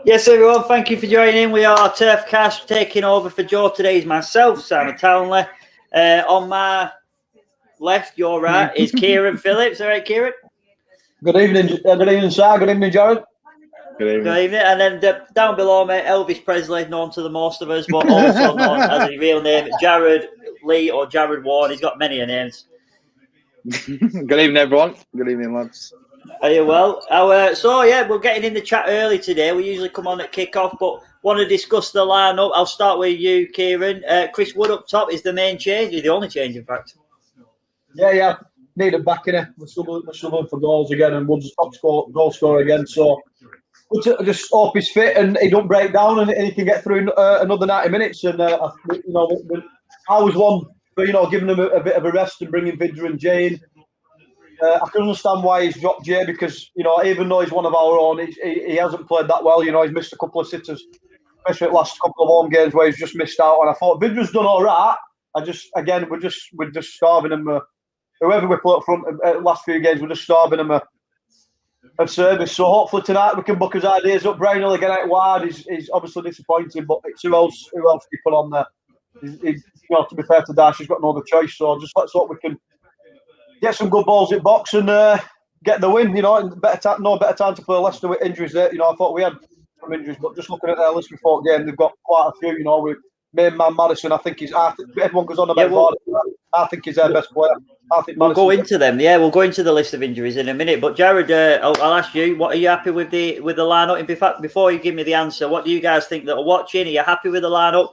Yes, everyone, thank you for joining in. We are TurfCast. Taking over for Joe today is myself, Simon Townley. On my left, your right, is Kieran Phillips. All right, Kieran? Good evening, Si. Good evening, Jared. Good evening. And then down below me, Elvis Presley, known to the most of us, but also known as his real name, Jared Lee or Jared Ward. He's got many names. Good evening, everyone. Good evening, lads. Are you well? We're getting in the chat early today. We usually come on at kick-off, but want to discuss the lineup. I'll start with you, Kieran. Chris Wood up top is the main change. He's the only change, in fact. Yeah. Need him back in it. We're struggling for goals again, and Wood's top goal scorer again. So I just hope he's fit and he don't break down and he can get through another 90 minutes. And I was one for giving him a bit of a rest and bringing Vidra and Jay in. I can understand why he's dropped Jay because even though he's one of our own, he hasn't played that well. He's missed a couple of sitters, especially the last couple of home games where he's just missed out. And I thought Vidra's done all right. We're just starving him. Whoever we put up front last few games, we're just starving him of service. So hopefully tonight we can book his ideas up. Brown will get out wide. He's obviously disappointing, but it's who else do you put on there? To be fair to Dash, he's got no other choice. So just let's hope we can get some good balls in box and get the win. No better time to play Leicester with injuries there. I thought we had some injuries, but just looking at their list before game, they've got quite a few. With main man Maddison, I think everyone goes on about I think he's their best player. We'll go into them. Yeah, we'll go into the list of injuries in a minute. But Jared, I'll ask you, what are you happy with the lineup? In fact, before you give me the answer, what do you guys think that are watching? Are you happy with the lineup?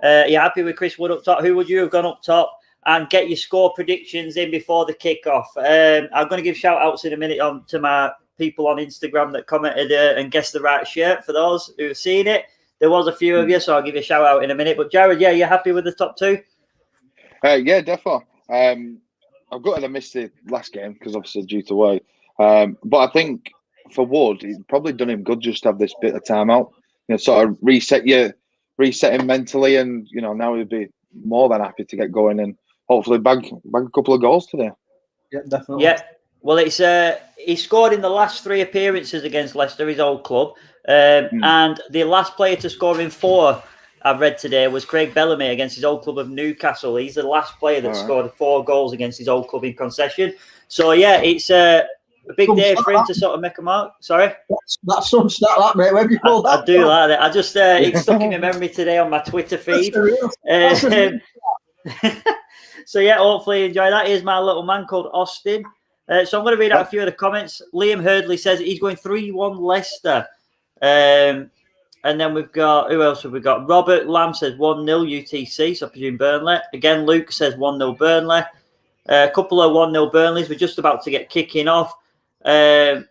Are you happy with Chris Wood up top? Who would you have gone up top? And get your score predictions in before the kickoff. I'm going to give shout outs in a minute to my people on Instagram that commented and guessed the right shirt. For those who have seen it, there was a few of you, so I'll give you a shout out in a minute. But Jared, yeah, you happy with the top two? Yeah, definitely. I've got to miss the last game because obviously due to work. But I think for Wood, it's probably done him good just to have this bit of time out. Sort of reset him mentally, and now he'd be more than happy to get going and hopefully bag a couple of goals today. Yeah, definitely. Yeah. Well, it's he scored in the last 3 appearances against Leicester, his old club, and the last player to score in 4. I've read today was Craig Bellamy against his old club of Newcastle. He's the last player that scored 4 goals against his old club in concession. So, yeah, it's a big day for him to sort of make a mark. Sorry? That's some stat, that, mate. Where have you pulled that? I do like that. I just, it stuck in my memory today on my Twitter feed. So, yeah, hopefully you enjoy that. Here's my little man called Austin. So I'm going to read out a few of the comments. Liam Hurdley says he's going 3-1 Leicester. And then we've got, who else have we got? Robert Lamb says 1-0 UTC, so I presume Burnley. Again, Luke says 1-0 Burnley. A couple of 1-0 Burnleys. We're just about to get kicking off in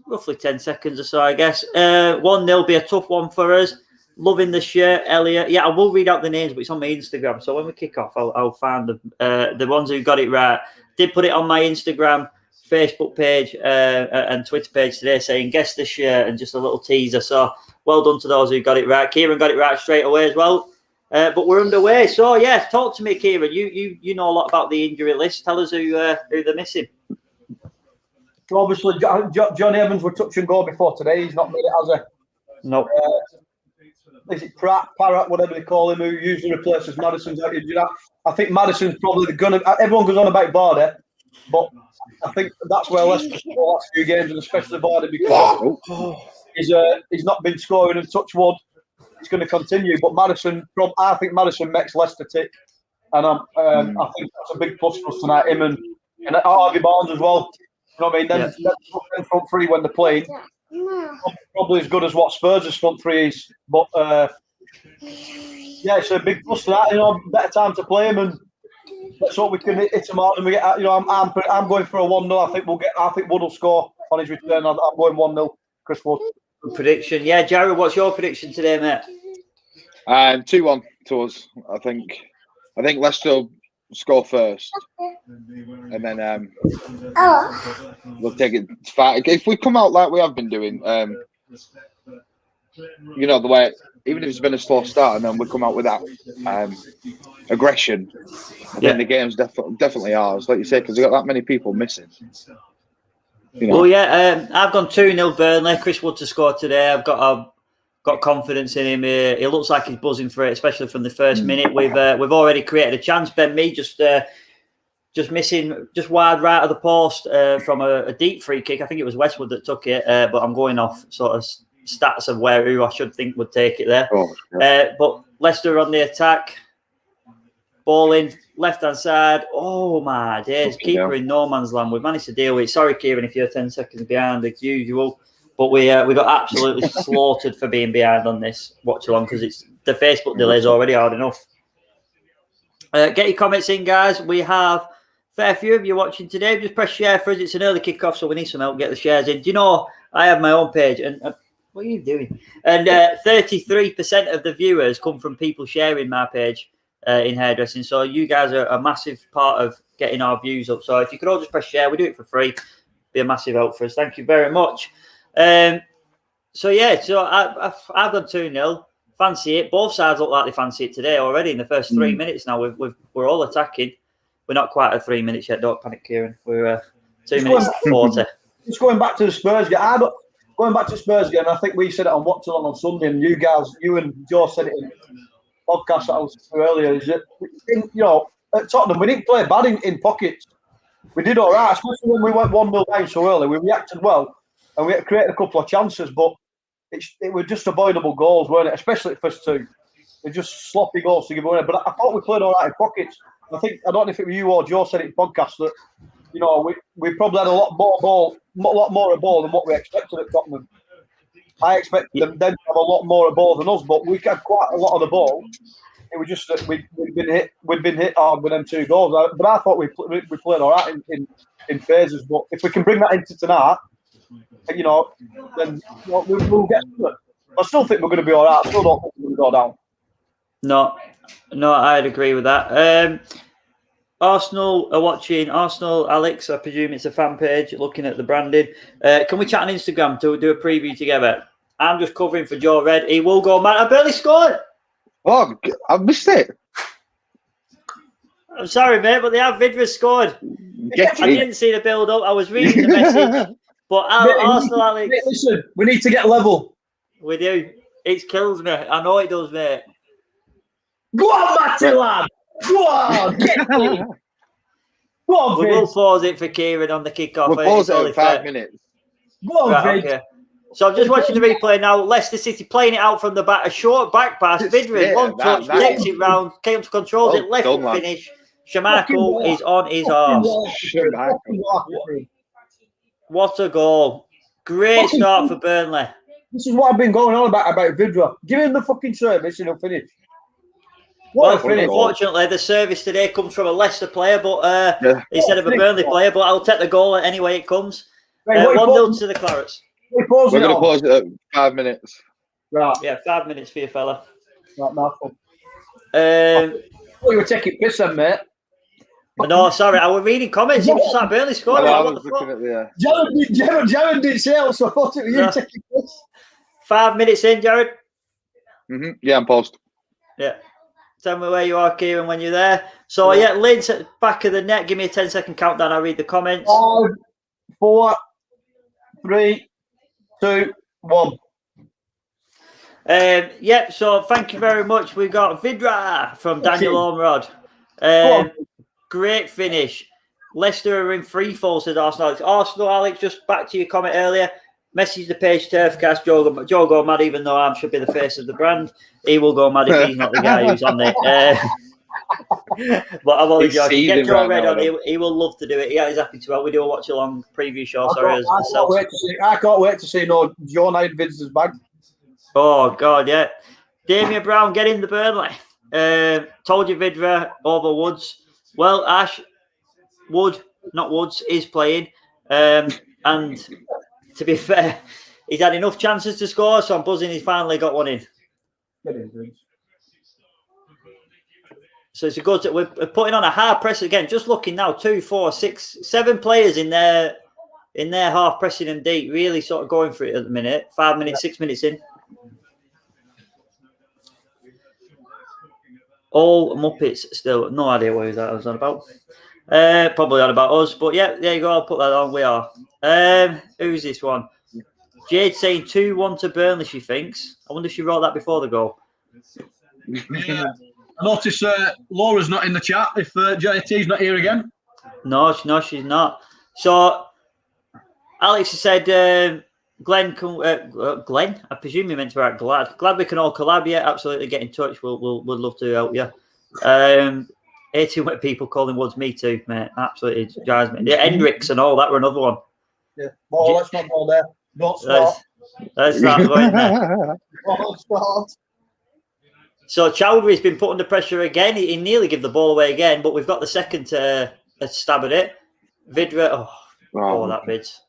roughly 10 seconds or so, I guess. 1-0 be a tough one for us. Loving the shirt, Elliot. Yeah, I will read out the names, but it's on my Instagram. So when we kick off, I'll find the ones who got it right. Did put it on my Instagram, Facebook page and Twitter page today saying guess the shirt and just a little teaser. So well done to those who got it right. Kieran got it right straight away as well. But we're underway. So yeah, talk to me, Kieran. You know a lot about the injury list. Tell us who they're missing. So obviously, Johnny Evans were touch and go before today. He's not made it, has he? No. Is it Parrott, whatever they call him, who usually replaces Maddison's out? I think Maddison's probably the gunner. Everyone goes on about Vardy, but I think that's where Leicester scored the last few games, and especially Vardy, because he's not been scoring and touch wood. It's going to continue, but I think Maddison makes Leicester tick, and I think that's a big plus for us tonight. Him and Harvey Barnes as well. You know what I mean? Then front three when they're playing, probably as good as what Spurs' front three is. But yeah, it's a big plus tonight. Better time to play him, and let's hope we can hit him hard. And we get. I'm going for a 1-0. I think Wood will score on his return. I'm going 1-0. Chris Wood. Prediction, yeah, Jared. What's your prediction today, mate? 2-1 to us. I think Leicester will score first, and then we'll take it far. If we come out like we have been doing, the way, even if it's been a slow start, and then we come out with that aggression, I think the game's definitely ours, like you say, because we've got that many people missing. You know. Well, yeah, I've gone 2-0 Burnley. Chris Wood to score today. I've got confidence in him. He looks like he's buzzing for it, especially from the first minute. We've already created a chance. Ben Mee just missing, just wide right of the post from a deep free kick. I think it was Westwood that took it, but I'm going off sort of stats of who I should think would take it there. Oh, yeah. But Leicester on the attack. Ball in, left-hand side. Oh, my days. Keeper in no man's land. We've managed to deal with it. Sorry, Kieran, if you're 10 seconds behind, as usual. But we got absolutely slaughtered for being behind on this watch-along because it's the Facebook delay is already hard enough. Get your comments in, guys. We have a fair few of you watching today. Just press share for us. It's an early kick-off, so we need some help. Get the shares in. Do you know, I have my own page, and what are you doing? And 33% of the viewers come from people sharing my page. In hairdressing, so you guys are a massive part of getting our views up. So if you could all just press share, we do it for free. Be a massive help for us. Thank you very much. So I've done 2-0. Fancy it. Both sides look like they fancy it today already. In the first 3 minutes now, we're all attacking. We're not quite at 3 minutes yet. Don't panic, Kieran. We're 2 minutes 40. Just going back to the Spurs game. Going back to Spurs game. I think we said it on WATCHALONG on Sunday, and you and Joe said it in podcast that I was through earlier, is that at Tottenham we didn't play bad in pockets. We did all right, especially when we went 1-0 down so early. We reacted well and we created a couple of chances, but it were just avoidable goals, weren't it? Especially the first two. They're just sloppy goals to give away. But I thought we played all right in pockets. I don't know if it was you or Joe said it in podcast that we probably had a lot more a ball than what we expected at Tottenham. I expected them to have a lot more of ball than us, but we had quite a lot of the ball. It was just that we'd been hit hard with them 2 goals. But I thought we played all right in phases. But if we can bring that into tonight, then we'll get to it. I still think we're going to be all right. I still don't think we're going to go down. No, I'd agree with that. Arsenal are watching. Arsenal, Alex, I presume it's a fan page, looking at the branding. Can we chat on Instagram to do a preview together? I'm just covering for Joe Red. He will go, man. I barely scored. Oh, I missed it. I'm sorry, mate, but they have Vidra scored. I didn't see the build-up. I was reading the message. But Arsenal, Alex. Mate, listen, we need to get level. We do. It kills me. I know it does, mate. Go on, Matty, lad. Go on, get me. Go on, we will pause it for Kieran on the kick-off. We'll pause it in 5 minutes. Go on, right, okay. So I'm just watching the replay now. Leicester City playing it out from the back. A short back pass. Vidra, one touch, takes it round. Came to controls it. Left foot finish. Schmeichel is on his arse. What a goal. Great start for Burnley. This is what I've been going on about Vidra. Give him the fucking service and he'll finish. Unfortunately, the service today comes from a Leicester player, but instead of a Burnley player. But I'll take the goal any way it comes. 1-0 to the Clarets. We're going to pause it at 5 minutes. Right. Yeah, 5 minutes for you, fella. Right, you were taking piss then, mate. No, sorry, I was reading comments. It was just like Burnley scored. I was looking at the. Jared didn't say it, so I thought it was you taking piss. 5 minutes in, Jared. Yeah, I'm paused. Yeah. Tell me where you are, Kieran, when you're there. So, Lynn's at the back of the net. Give me a 10-second countdown. I'll read the comments. 5, 4, 3, 2, 1. So thank you very much. We got Vidra from Daniel Ormerod. Great finish. Leicester are in free fall, says Arsenal. Alex, just back to your comment earlier. Message the page TurfCast. Joe go mad, even though I should be the face of the brand. He will go mad if he's not the guy who's on it. But I'm only joking. Get Joe Red on. He will love to do it. Yeah, he's happy to help. We do a watch-along preview show. I can't wait to see Joe Knight Vince's bag. Oh, God, yeah. Damien Brown, get in the Burnley. Told you Vidra over Woods. Well, Ash, not Woods, is playing. And to be fair, he's had enough chances to score, so I'm buzzing he's finally got one in. So it's a good. We're putting on a hard press again. Just looking now, 2, 4, 6, 7 players in their half pressing them deep. Really sort of going for it at the minute. 5 minutes, 6 minutes in. All Muppets still. No idea what that was on about. Probably on about us. But yeah, there you go. I'll put that on. We are. Who's this one? Jade saying 2-1 to Burnley, she thinks. I wonder if she wrote that before the goal. Yeah. I notice Laura's not in the chat if JT's not here again. No, she's not. So, Alex has said, Glenn, I presume you meant to write glad we can all collab. Yeah, absolutely. Get in touch. We'd love to help you. 18 wet people calling Woods me too, mate. Absolutely drives me. Yeah, Hendricks and all that were another one. Yeah. Oh, let's not go there. Not start. Let's not go in there. Don't start. So Chowdhury's been put under pressure again. He nearly gave the ball away again, but we've got the second stab at it. Vidra, that bids.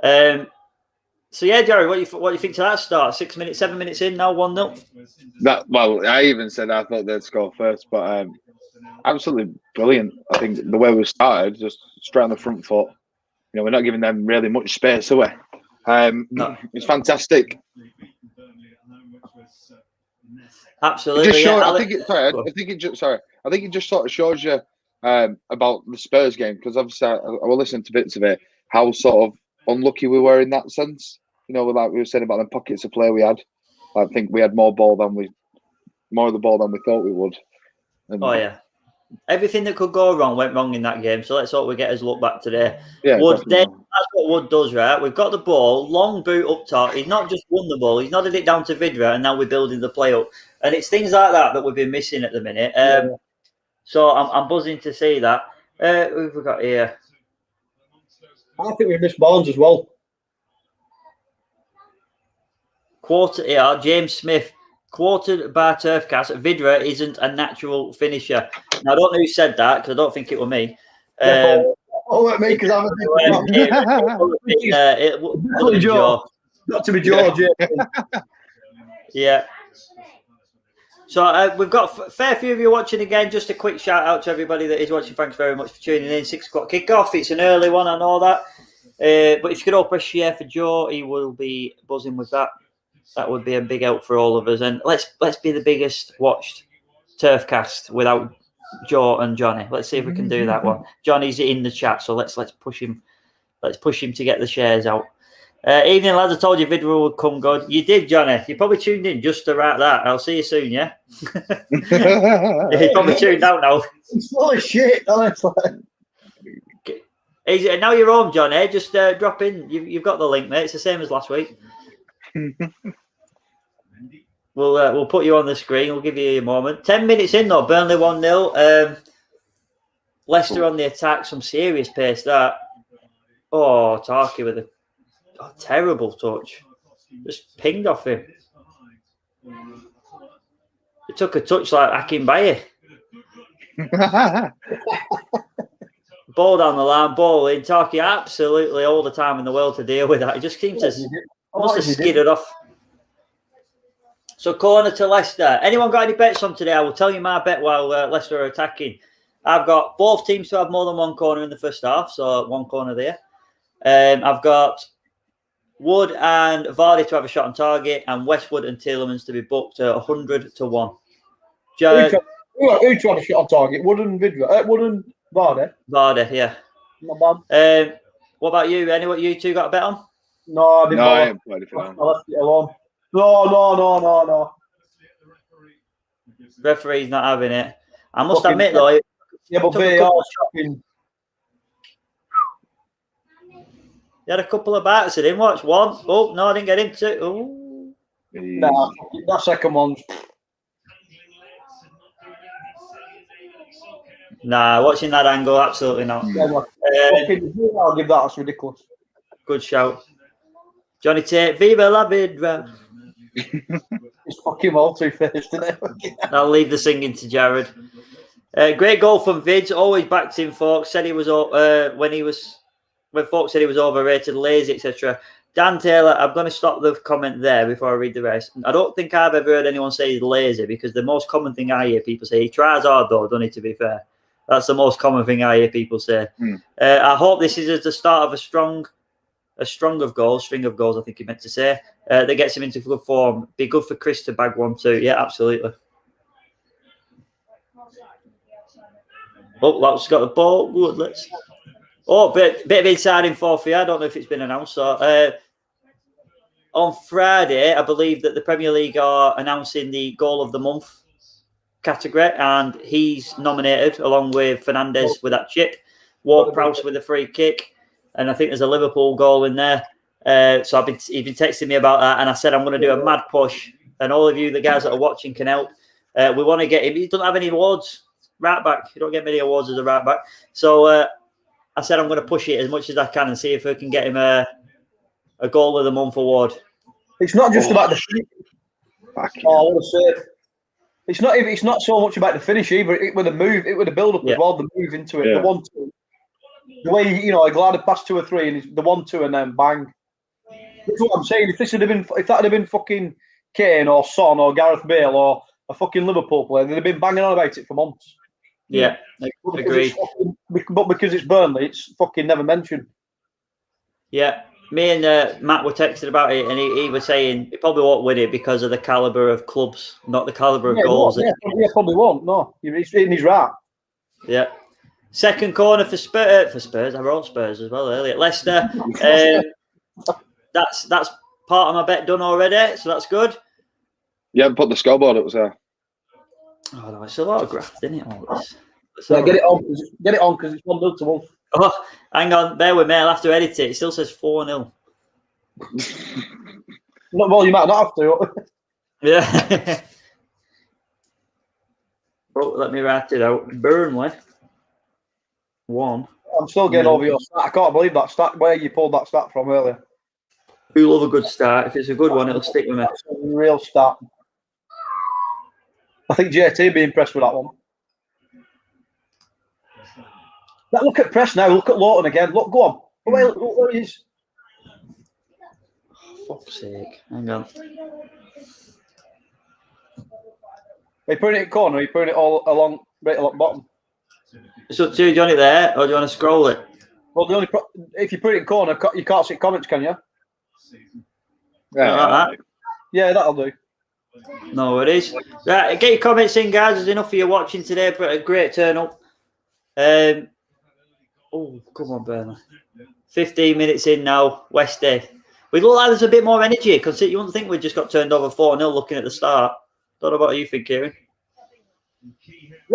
So yeah, Jerry, what do you think to that start? 7 minutes in now, 1-0. I even said I thought they'd score first, but absolutely brilliant. I think the way we started, just straight on the front foot. You know, we're not giving them really much space away. No. It's fantastic. Absolutely. I think it just sort of shows you about the Spurs game, because obviously I will listen to bits of it, how sort of unlucky we were in that sense. You know, like we were saying about the pockets of play we had. I think we had more of the ball than we thought we would. And, everything that could go wrong went wrong in that game. So let's hope we get his look back today. Yeah, Wood, that's what Wood does, right? We've got the ball, long boot up top. He's not just won the ball; he's nodded it down to Vidra, and now we're building the play up. And it's things like that we've been missing at the minute. So I'm buzzing to see that. Who have we got here? I think we missed Barnes as well. James Smith. Quoted by TurfCast, Vidra isn't a natural finisher. Now, I don't know who said that, because I don't think it was me. Me, because I'm a Joe. Not to be George. Yeah. So we've got a fair few of you watching again. Just a quick shout out to everybody that is watching. Thanks very much for tuning in. 6 o'clock kickoff. It's an early one, I know that. But if you could all press share for Joe, he will be buzzing with that. That would be a big help for all of us. And let's be the biggest watched TurfCast without Joe and Johnny. Let's see if we can do that one. Johnny's in the chat, so let's push him. Let's push him to get the shares out. Evening, lads. I told you Vidra would come good. You did, Johnny. You probably tuned in just to write that. I'll see you soon, yeah? You probably tuned out now. It's full of shit, honestly. Now you're home, Johnny. Just drop in. You've got the link, mate. It's the same as last week. We'll put you on the screen. We'll give you a moment. 10 minutes in, though. Burnley 1-0. Leicester on the attack. Some serious pace, that. Oh, Tarky with a terrible touch. Just pinged off him. It took a touch like Akinbaye. Ball down the line, ball in. Tarky absolutely all the time in the world to deal with that. He just seems to must have skidded off. So corner to Leicester. Anyone got any bets on today? I will tell you my bet while Leicester are attacking. I've got both teams to have more than one corner in the first half, so one corner there. I've got Wood and Vardy to have a shot on target, and Westwood and Tielemans to be booked at 100 to 1. Who to have a shot on target? Wood and Vidra. Wood and Vardy. Vardy, yeah. Not bad. What about you? What you two got a bet on? No, I didn't. I haven't played it for I left it alone. No. Referee's not having it. I must admit, though. Yeah, but VAR shocking. He had a couple of bats. I didn't watch one. Oh, no, I didn't get into it. Oh. Nah, that second one's... Nah, watching that angle, absolutely not. I'll give that. That's ridiculous. Good shout. Johnny Tate, Viva la Vidra. It's fucking all too finished, isn't it? I'll leave the singing to Jared. Great goal from Vids. Always backed in Fox. Said he was when Fox said he was overrated, lazy, etc. Dan Taylor, I'm going to stop the comment there before I read the rest. I don't think I've ever heard anyone say he's lazy, because the most common thing I hear people say, he tries hard though, doesn't he, to be fair? That's the most common thing I hear people say. I hope this is the start of a string of goals, I think he meant to say, that gets him into good form. Be good for Chris to bag 1-2. Yeah, absolutely. Oh, that's got the ball. Good, let's... Oh, bit of inside info for you. I don't know if it's been announced. So, on Friday, I believe that the Premier League are announcing the goal of the month category, and he's nominated along with Fernandes with that chip, Ward-Prowse with a free kick, and I think there's a Liverpool goal in there. So he's been texting me about that, and I said I'm going to do a mad push, and all of you, the guys that are watching, can help. We want to get him. He doesn't have any awards. Right back. You don't get many awards as a right back. So I said I'm going to push it as much as I can and see if we can get him a goal of the month award. It's not just about the finish. I want to say it's not so much about the finish either. It with the move, it with the build up as well. The move into it, the 1-2, the way I glided past 2 or 3, and the 1-2, and then bang. That's what I'm saying. If that had been fucking Kane or Son or Gareth Bale or a fucking Liverpool player, they'd have been banging on about it for months. Yeah, agreed. But because it's Burnley, it's fucking never mentioned. Yeah. Me and Matt were texting about it, and he was saying he probably won't win it because of the calibre of clubs, not the calibre of goals. Probably won't. No, he's right. Yeah. Second corner for Spurs. I wrote Spurs as well earlier. Leicester. That's part of my bet done already, so that's good. You haven't put the scoreboard up there. Oh no, it's a lot of graft, isn't it? All this. Get it on because it's 1-0 to Wolf. Oh, hang on, bear with me. I'll have to edit it. It still says 4-0. Well, you might not have to. Yeah. Oh, let me write it out. Burnley 1. I'm still getting over your stat. I can't believe that stat. Where you pulled that stat from earlier. We love a good start. If it's a good one, it'll stick with me. That's a real stat. I think JT would be impressed with that one. Look at Press now. Look at Lawton again. Look, go on. Look where he is. Oh, fuck's sake. Hang on. Are you putting it in corner? Or are you putting it all along, right along bottom? It's up to you. Do you want it there, or do you want to scroll it? Well, if you put it in corner, you can't see comments, can you? Yeah, like that. Yeah, that'll do. No worries. Right, get your comments in, guys. There's enough for you watching today, but a great turn up. Oh, come on, Burnley. 15 minutes in now, West Day. We look like there's a bit more energy, because you wouldn't think we just got turned over 4-0 looking at the start. Don't know what you think, Kieran.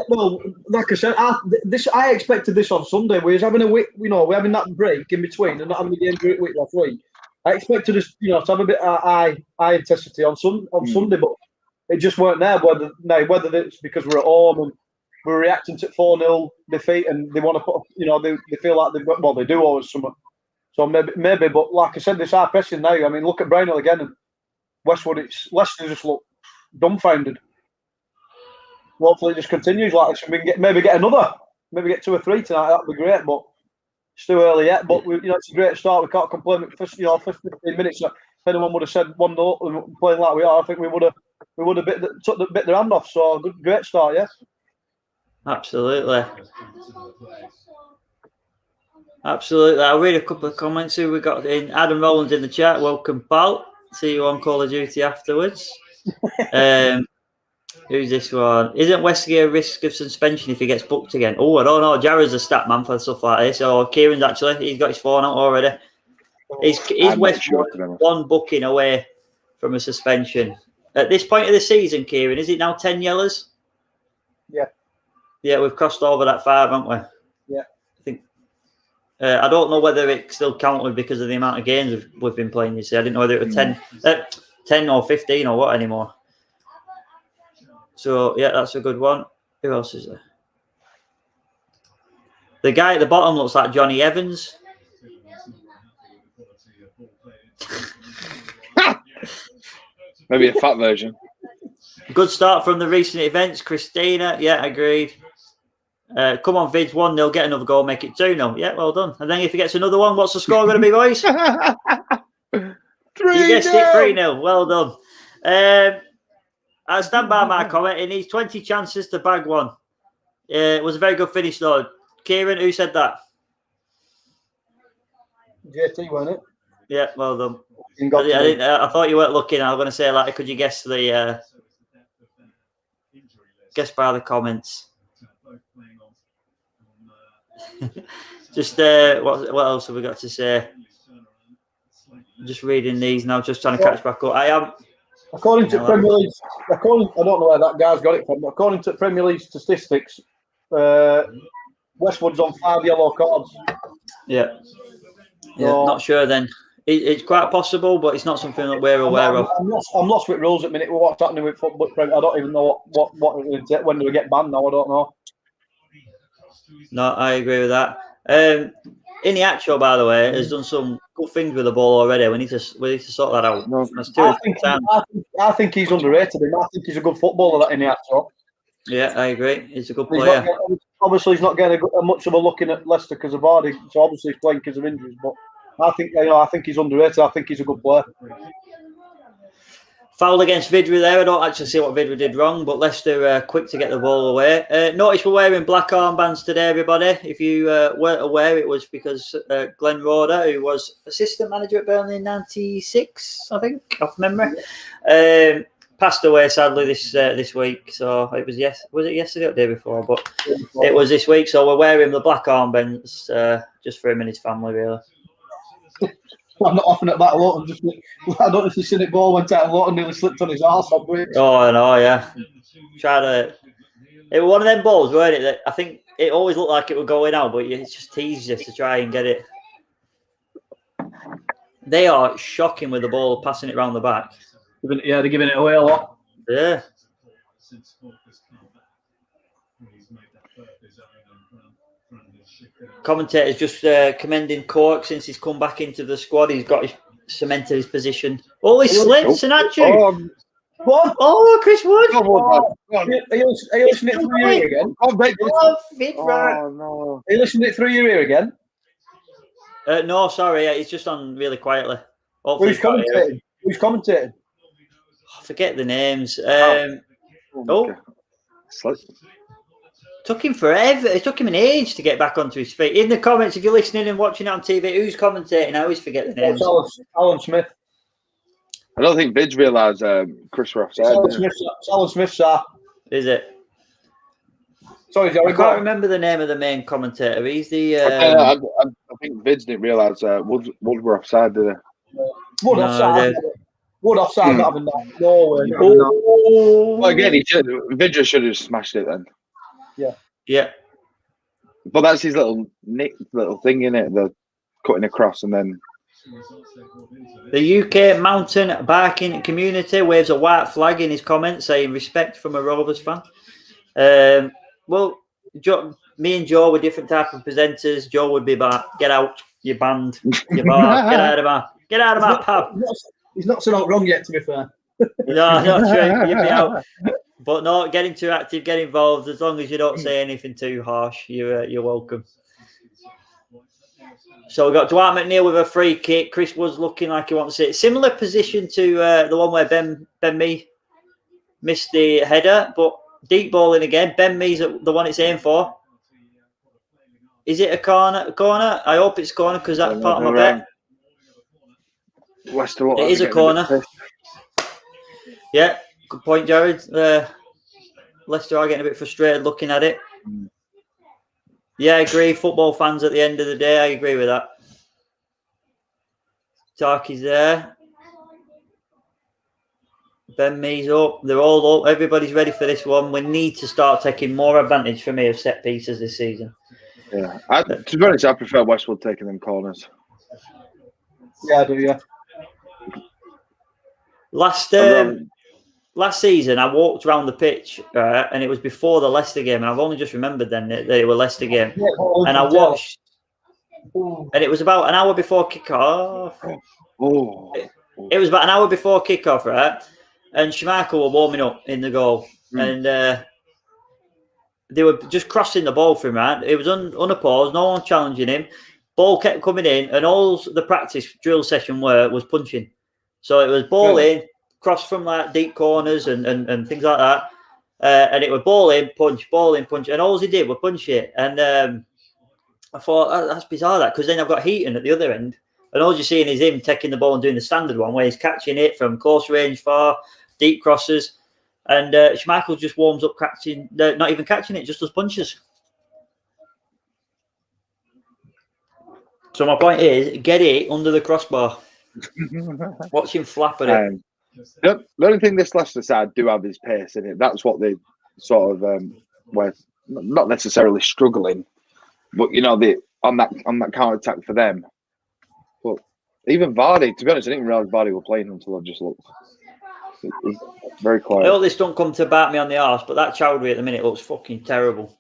Well, like I said, I expected this on Sunday. We was having a week, we're having that break in between and not having the game during the week last week. I expected us, to have a bit of high intensity on Sunday, but it just weren't there. Whether it's because we're at home and we're reacting to 4-0 defeat and they want to put, they feel like they do always something. So maybe, but like I said, this high pressing now. I mean, look at Brownhill again and Westwood. Leicester just look dumbfounded. Hopefully, it just continues like this. We can maybe get 2 or 3 tonight. That'd be great, but it's too early yet. But it's a great start. We can't complain. First 15 minutes. If anyone would have said 1-0 and playing like we are, I think we would have bit their hand off. So great start, yeah. Absolutely. I'll read a couple of comments. Who we got in? Adam Rowlands in the chat. Welcome, pal. See you on Call of Duty afterwards. Who's this one? Isn't Westgate a risk of suspension if he gets booked again? Oh, I don't know. Jared's a stat man for stuff like this. So Kieran's he's got his phone out already. Is Westwood one booking away from a suspension? At this point of the season, Kieran, is it now 10 yellows? Yeah. Yeah, we've crossed over that 5, haven't we? Yeah. I think. I don't know whether it still counted because of the amount of games we've been playing this year. I didn't know whether it was 10 or 15 or what anymore. So, yeah, that's a good one. Who else is there? The guy at the bottom looks like Johnny Evans. Maybe a fat version. Good start from the recent events. Christina, yeah, agreed. Come on, Vids, 1-0, get another goal, make it 2-0. Yeah, well done. And then if he gets another one, what's the score going to be, boys? 3-0. You guessed it, 3-0. Well done. I stand by my comment. He needs 20 chances to bag one. It was a very good finish, though. Kieran, who said that? JT, wasn't it? Yeah, well done. I thought you weren't looking. I was going to say, could you guess guess by the comments? Just what else have we got to say? Just reading these now, just trying to catch back up. I am. According to Premier League, I don't know where that guy's got it from, but according to Premier League statistics, Westwood's on 5 yellow cards. Yeah. Not sure then. It's quite possible, but it's not something that we're aware of. I'm lost with rules at the minute. What's happening with football? I don't even know what when do we get banned now? I don't know. No, I agree with that. In the actual, by the way, has done some good things with the ball already. We need to sort that out. No, I think he's underrated. I think he's a good footballer in the actual. Yeah, I agree. He's a good player. Obviously, he's not getting much of a look in at Leicester because of Vardy. So obviously, he's playing because of injuries. But I think he's underrated. I think he's a good player. Foul against Vidra there. I don't actually see what Vidra did wrong, but Leicester quick to get the ball away. Notice we're wearing black armbands today, everybody. If you weren't aware, it was because Glenn Roder, who was assistant manager at Burnley in '96, I think, off memory, passed away sadly this week. So it was was it yesterday or the day before? But it was this week. So we're wearing the black armbands just for him and his family, really. I'm not offering it that a lot. I don't know if you've seen it. Ball went out a lot and nearly slipped on his arse. Oh, I know, yeah. It was one of them balls, weren't it? That I think it always looked like it would go in out, but it just teased you to try and get it. They are shocking with the ball, passing it around the back. Yeah, they're giving it away a lot. Yeah. Commentators just commending Cork since he's come back into the squad. He's got cemented his position. Oh, he slipped, Sinachu. What? Oh, Chris Wood. Are you listening it through your ear again? Oh, Are no. you listening it through your ear again? No, sorry. It's just on really quietly. Who's commentating? I forget the names. Took him forever. It took him an age to get back onto his feet. In the comments, if you're listening and watching it on TV, who's commentating? I always forget the names. Alan Smith. I don't think Vidge realised Chris were offside. Alan Smith, sir. Is it? Sorry, Jerry. I can't remember the name of the main commentator. He's the. I think Vidge didn't realise Wood were offside, did they? Wood offside. Wood offside, not having that. No way. Well, again, Vidge should have smashed it then. Yeah. But that's his little thing in it, the cutting across and then. The UK mountain biking community waves a white flag in his comments saying respect from a Rovers fan. Well, me and Joe were different type of presenters. Joe would be about, get out, you're banned, you're barred, get out of my pub. He's not so wrong yet, to be fair. No, not true. You'd be out. But no, getting too active, get involved. As long as you don't say anything too harsh, you're welcome. So we've got Dwight McNeil with a free kick. Chris Wood's looking like he wants it. Similar position to the one where Ben Mee missed the header, but deep ball in again. Ben Mee's the one it's aimed for. Is it a corner? I hope it's corner because that's part of my bet. It is a corner. Yeah, good point, Jared. Leicester are getting a bit frustrated looking at it. Yeah, I agree. Football fans at the end of the day, I agree with that. Tarky's there. Ben Mee's up. They're all up. Everybody's ready for this one. We need to start taking more advantage for me of set pieces this season. Yeah. To be honest, I prefer Westwood taking them corners. Yeah, I do, yeah. Last season, I walked around the pitch, and it was before the Leicester game, and I've only just remembered then that it was Leicester game. And I watched, and it was about an hour before kickoff. It was about an hour before kickoff, right? And Schmeichel were warming up in the goal, and they were just crossing the ball for him, right? It was unopposed, no one challenging him. Ball kept coming in, and all the practice drill session was punching. So it was ball in, cross from like deep corners and things like that. And it was ball in, punch. And all he did was punch it. And I thought, that's bizarre, that, because then I've got Heaton at the other end. And all you're seeing is him taking the ball and doing the standard one where he's catching it from close range, far, deep crosses. And Schmeichel just warms up, not even catching it, just does punches. So my point is, get it under the crossbar. Watch him flap at it. The only thing this Leicester side do have is pace in it. That's what they sort of were not necessarily struggling, but they on that counter attack for them. But even Vardy, to be honest, I didn't realise Vardy were playing until I just looked. It was very quiet. I hope this don't come to bite me on the arse, but that Chowdhury at the minute looks fucking terrible.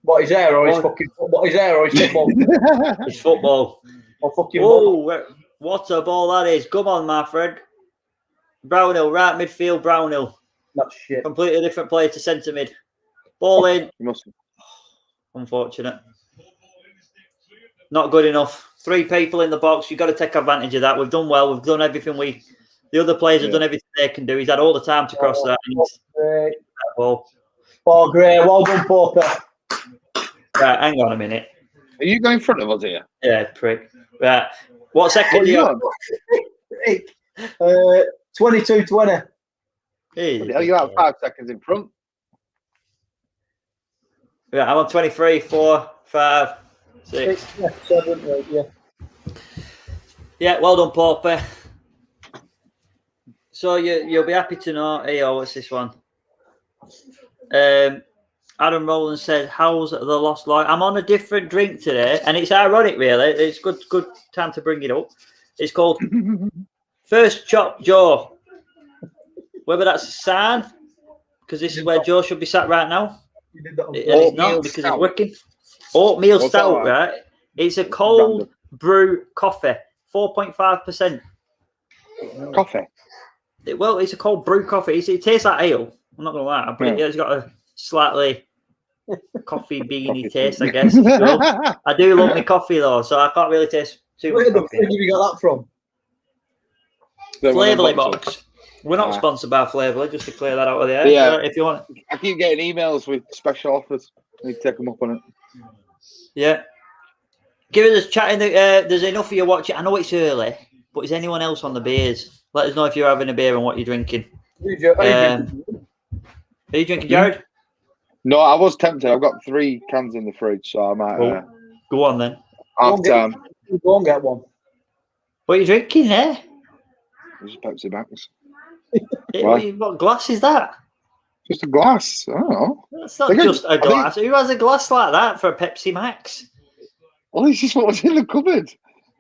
What is there or is fucking? What is there or is football? It's football. Or fucking. Oh, what a ball that is! Come on, my friend. Brownhill, right midfield, Brownhill. That's shit. Completely different player to centre mid. Ball in. Unfortunate. Not good enough. 3 people in the box. You've got to take advantage of that. We've done well. We've done everything the other players have done everything they can do. He's had all the time to cross that. Great. Ball. Oh, great. Well done, Porter. Right, hang on a minute. Are you going in front of us here? Yeah, prick. Right. What second are you on? 22-20. You have 5 seconds in front. Yeah, I'm on 23, 4, 5, 6. 7, 8, yeah. Yeah, well done, Pope. So you'll be happy to know. Hey, what's this one? Adam Rowland said, "How's the lost light?" I'm on a different drink today, and it's ironic, really. It's good time to bring it up. It's called First Chop Joe. Whether that's a sign, because this is where Joe should be sat right now. And it's not because he's working. Oatmeal stout, right? It's a cold brew coffee, 4.5%. Coffee. It's a cold brew coffee. It tastes like ale. I'm not gonna lie, but it's got a slightly coffee beany taste, I guess. I do love my coffee though, so I can't really taste too much. Where the fuck have you got that from? Flavorly box. We're not sponsored by Flavorly, just to clear that out of the air. Yeah. If you want, I keep getting emails with special offers. I need to take them up on it. Yeah. Give us a chat in the. There's enough of you watching. I know it's early, but is anyone else on the beers? Let us know if you're having a beer and what you're drinking. Are you drinking, Jared? No, I was tempted. I've got 3 cans in the fridge, so I might. Go on then. Half time. Go and get one. What are you drinking there? Just Pepsi Max. What glass is that? Just a glass. I don't know. That's not just a glass. Who has a glass like that for a Pepsi Max? Well, it's just what was in the cupboard.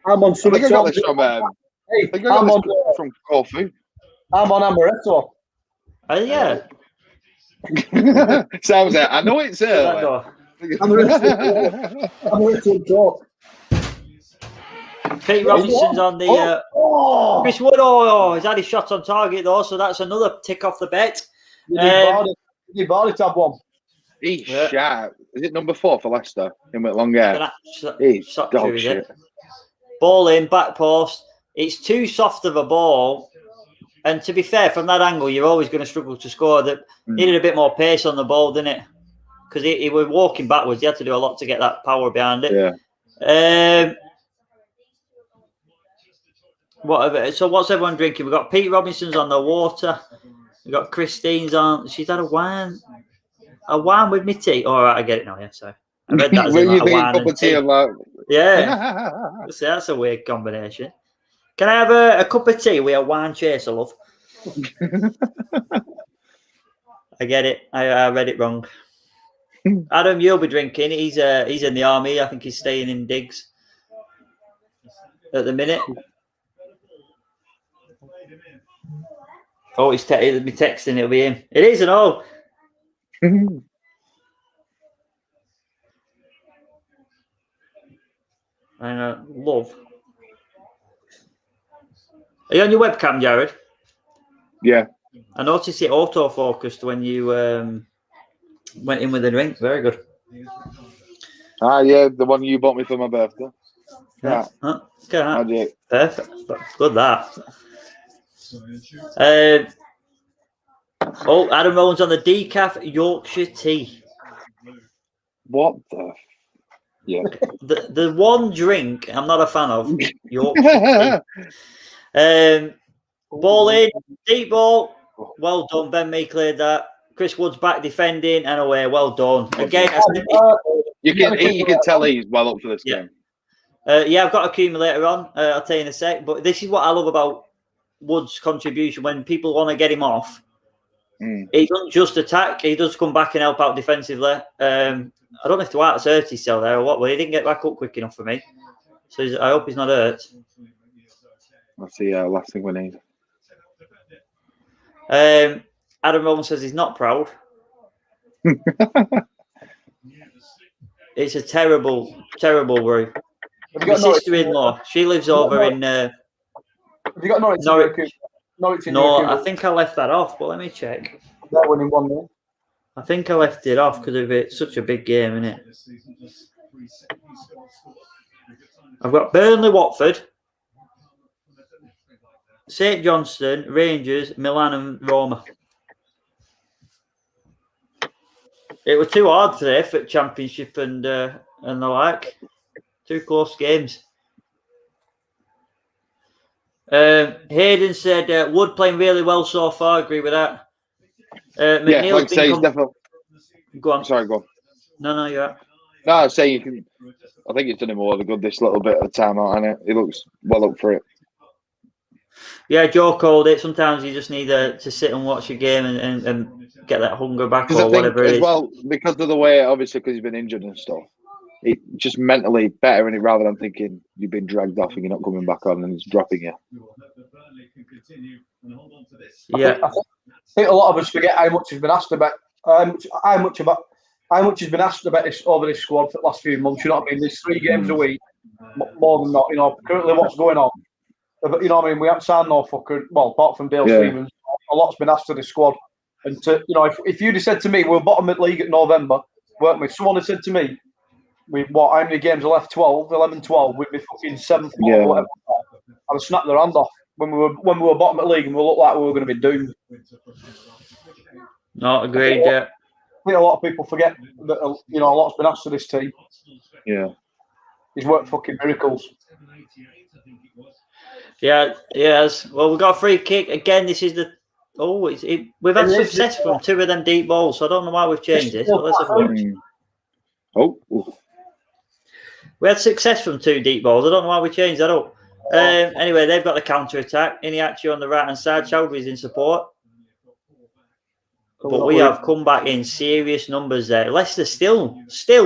I'm on some. I got this from. I'm on from Corfu. I'm on Amaretto. Oh yeah. Sounds it. I know it's early. Amaretto. Pete Robinson's on the Chris Wood. He's had his shot on target though, so that's another tick off the bet. You need Vardy to have one. He's sharp. Is it number 4 for Leicester? Him with long hair. He's dog shit. Ball in, back post. It's too soft of a ball. And to be fair, from that angle, you're always going to struggle to score. That needed a bit more pace on the ball, didn't it? Because he was walking backwards. He had to do a lot to get that power behind it. Yeah. So what's everyone drinking? We've got Pete Robinson's on the water. We've got Christine's on. She's had a wine with me tea. All right, I get it now. Yeah, sorry. I read that as a wine and tea. Yeah. See, that's a weird combination. Can I have a cup of tea with a wine chaser, love? I get it. I read it wrong. Adam, you'll be drinking. He's in the army. I think he's staying in digs at the minute. Oh, he'll be texting. It'll be him. It is an all. And love. Are you on your webcam, Jared? Yeah. I noticed it auto-focused when you went in with a drink. Very good. Yeah, the one you bought me for my birthday. Yeah. Okay. Perfect. Good that. Adam Rowland's on the decaf Yorkshire tea. What the? Yeah. The one drink I'm not a fan of. Yorkshire tea. Ball in, deep ball. Well done, Ben Mee cleared that. Chris Wood's back defending and away. Well done. Again, you can tell he's well up for this game. Yeah, I've got accumulator on. I'll tell you in a sec. But this is what I love about Wood's contribution. When people want to get him off, he doesn't just attack. He does come back and help out defensively. I don't know if Dwight's hurt his cell there or what, but he didn't get back up quick enough for me. So I hope he's not hurt. That's the last thing we need. Adam Rowan says he's not proud. It's a terrible, terrible room. My sister-in-law, she lives over in... Have you got Norwich? No, I think I left that off, but let me check. They're winning 1-0. I think I left it off because of it. Such a big game, isn't it? I've got Burnley, Watford, St Johnstone, Rangers, Milan, and Roma. It was too hard today for Championship and the like. Two close games. Hayden said Wood playing really well so far. Agree with that. Yeah, like I say, he's definitely. Go on. Sorry, go on. No, you're right. No, I was saying you can. I think he's done him all the good this little bit of time out, and he looks well up for it. Yeah, Joe called it. Sometimes you just need to sit and watch a game and get that hunger back or whatever it is. Well, because of the way, obviously, because he's been injured and stuff, it just mentally better in it rather than thinking you've been dragged off and you're not coming back on and it's dropping you. Yeah, I think a lot of us forget how much has been asked about. How much has been asked about this over this squad for the last few months. You know what I mean? There's 3 games a week, more than not. You know, currently what's going on. But, you know what I mean? We haven't signed no fucker. Well, apart from Dale Stevens, a lot's been asked of this squad. And to, you know, if you'd have said to me, we're bottom of the league at November, weren't we? Someone had said to me, how many games are left? 11, 12. We'd be fucking 7th or whatever. I'd have snapped their hand off when we were bottom of the league and we looked like we were going to be doomed. Not agreed yet. I think a lot of people forget that, you know, a lot's been asked of this team. Yeah. He's worked fucking miracles. Yeah, yes. Well, we've got a free kick. Again, this is the... we've had success from 2 of them deep balls, so I don't know why we've changed this. But let's have a look. We had success from 2 deep balls. I don't know why we changed that up. Anyway, they've got the counter-attack. Iniachi on the right-hand side. Chowdhury's in support. But we have come back in serious numbers there. Leicester still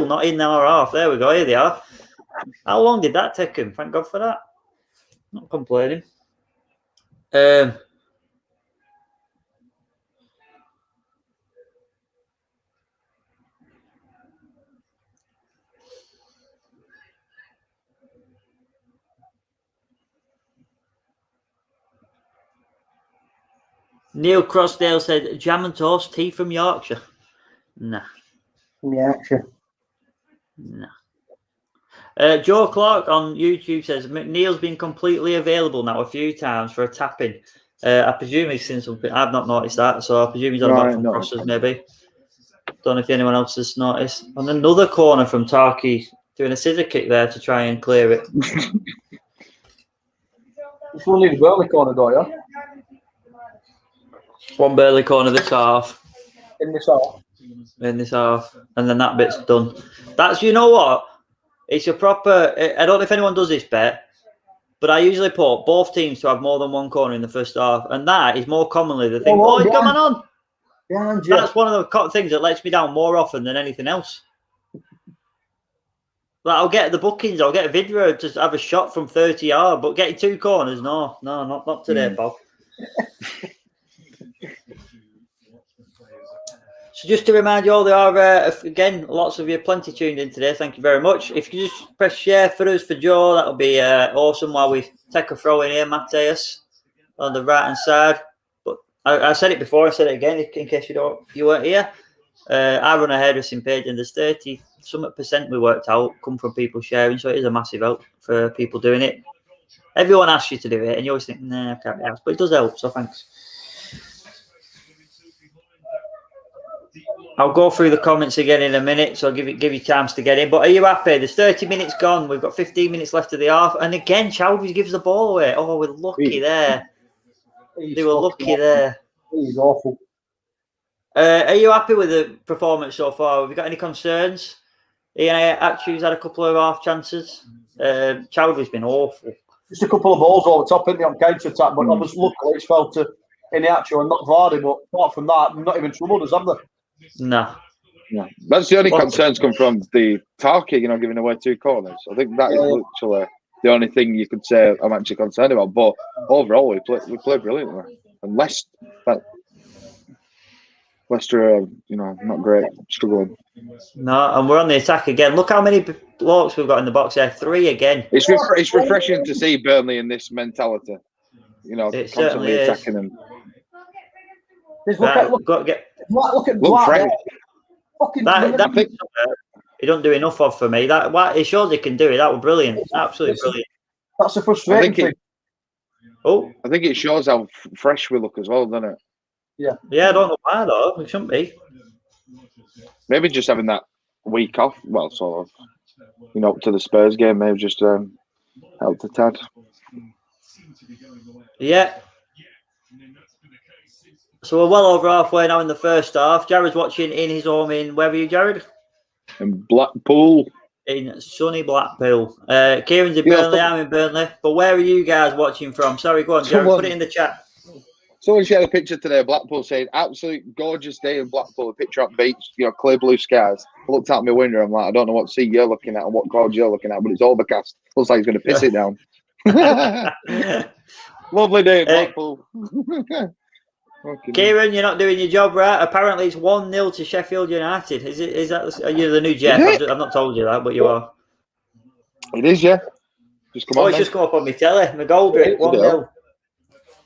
not in our half. There we go. Here they are. How long did that take them? Thank God for that. Not complaining. Neil Crossdale said, jam and toast, tea from Yorkshire. Nah. From Yorkshire. Nah. Joe Clark on YouTube says, McNeil's been completely available now a few times for a tap-in. I presume he's seen something. I've not noticed that, so I presume he's on back from crosses, maybe. Don't know if anyone else has noticed. On another corner from Tarky, doing a scissor kick there to try and clear it. It's one in the Burnley corner, though, yeah? One Burnley corner this half. In this half. And then that bit's done. That's, you know what? It's a proper... I don't know if anyone does this bet, but I usually put both teams to have more than one corner in the first half. And that is more commonly the thing. Oh, come on! Yeah, that's one of the things that lets me down more often than anything else. Like, I'll get the bookings, I'll get a video to have a shot from 30 yards, but getting 2 corners, no, not today, Bob. So just to remind you all, there are, again, lots of you plenty tuned in today. Thank you very much. If you just press share for us, for Joe, that would be awesome while we take a throw in here, Mateus, on the right-hand side. But I said it before, I said it again, in case you weren't here. I run a hairdressing page and there's 30% we worked out come from people sharing, so it is a massive help for people doing it. Everyone asks you to do it and you always think, nah, I can't be asked, but it does help, so thanks. I'll go through the comments again in a minute, so I'll give you chance to get in. But are you happy? There's 30 minutes gone. We've got 15 minutes left of the half. And again, Chowdhury gives the ball away. Oh, we're lucky there. They were lucky there. He's awful. Are you happy with the performance so far? Have you got any concerns? Ian Atchew's had a couple of half chances. Chowdhury's been awful. Just a couple of balls over the top, isn't he, on counter attack? But obviously, luckily, it's fell to Iniacho and not Vardy. But apart from that, not even troubled us, have they? No. Yeah. That's the only concerns come from the Tarky, giving away 2 corners. I think that is literally the only thing you could say I'm actually concerned about. But overall, we played brilliantly. And Leicester are, not great, struggling. No, and we're on the attack again. Look how many blokes we've got in the box there. 3 again. It's refreshing to see Burnley in this mentality. Constantly attacking them. Look Frank. He don't do enough of for me. It shows he can do it. That was brilliant. Absolutely brilliant. That's a frustrating thing. I think it shows how fresh we look as well, doesn't it? Yeah. Yeah, I don't know why though. It shouldn't be. Maybe just having that week off, well, sort of, up to the Spurs game, maybe just helped a tad. Yeah. So we're well over halfway now in the first half. Jared's watching in his home in, where were you, Jared? In Blackpool. In sunny Blackpool. Kieran's in Burnley, I'm in Burnley. But where are you guys watching from? Sorry, go on, Jared, put it in the chat. Someone shared a picture today of Blackpool saying, absolute gorgeous day in Blackpool, a picture up beach, clear blue skies. I looked out my window, I'm like, I don't know what sea you're looking at and what cloud you're looking at, but it's overcast. Looks like it's going to piss it down. Lovely day in Blackpool. Kieran, you're not doing your job right. Apparently, it's 1-0 to Sheffield United. Is that? Are you the new Jeff? I've not told you that, but you are. It is, yeah. Just come on. It's just come up on my telly. McGoldrick, 1-0.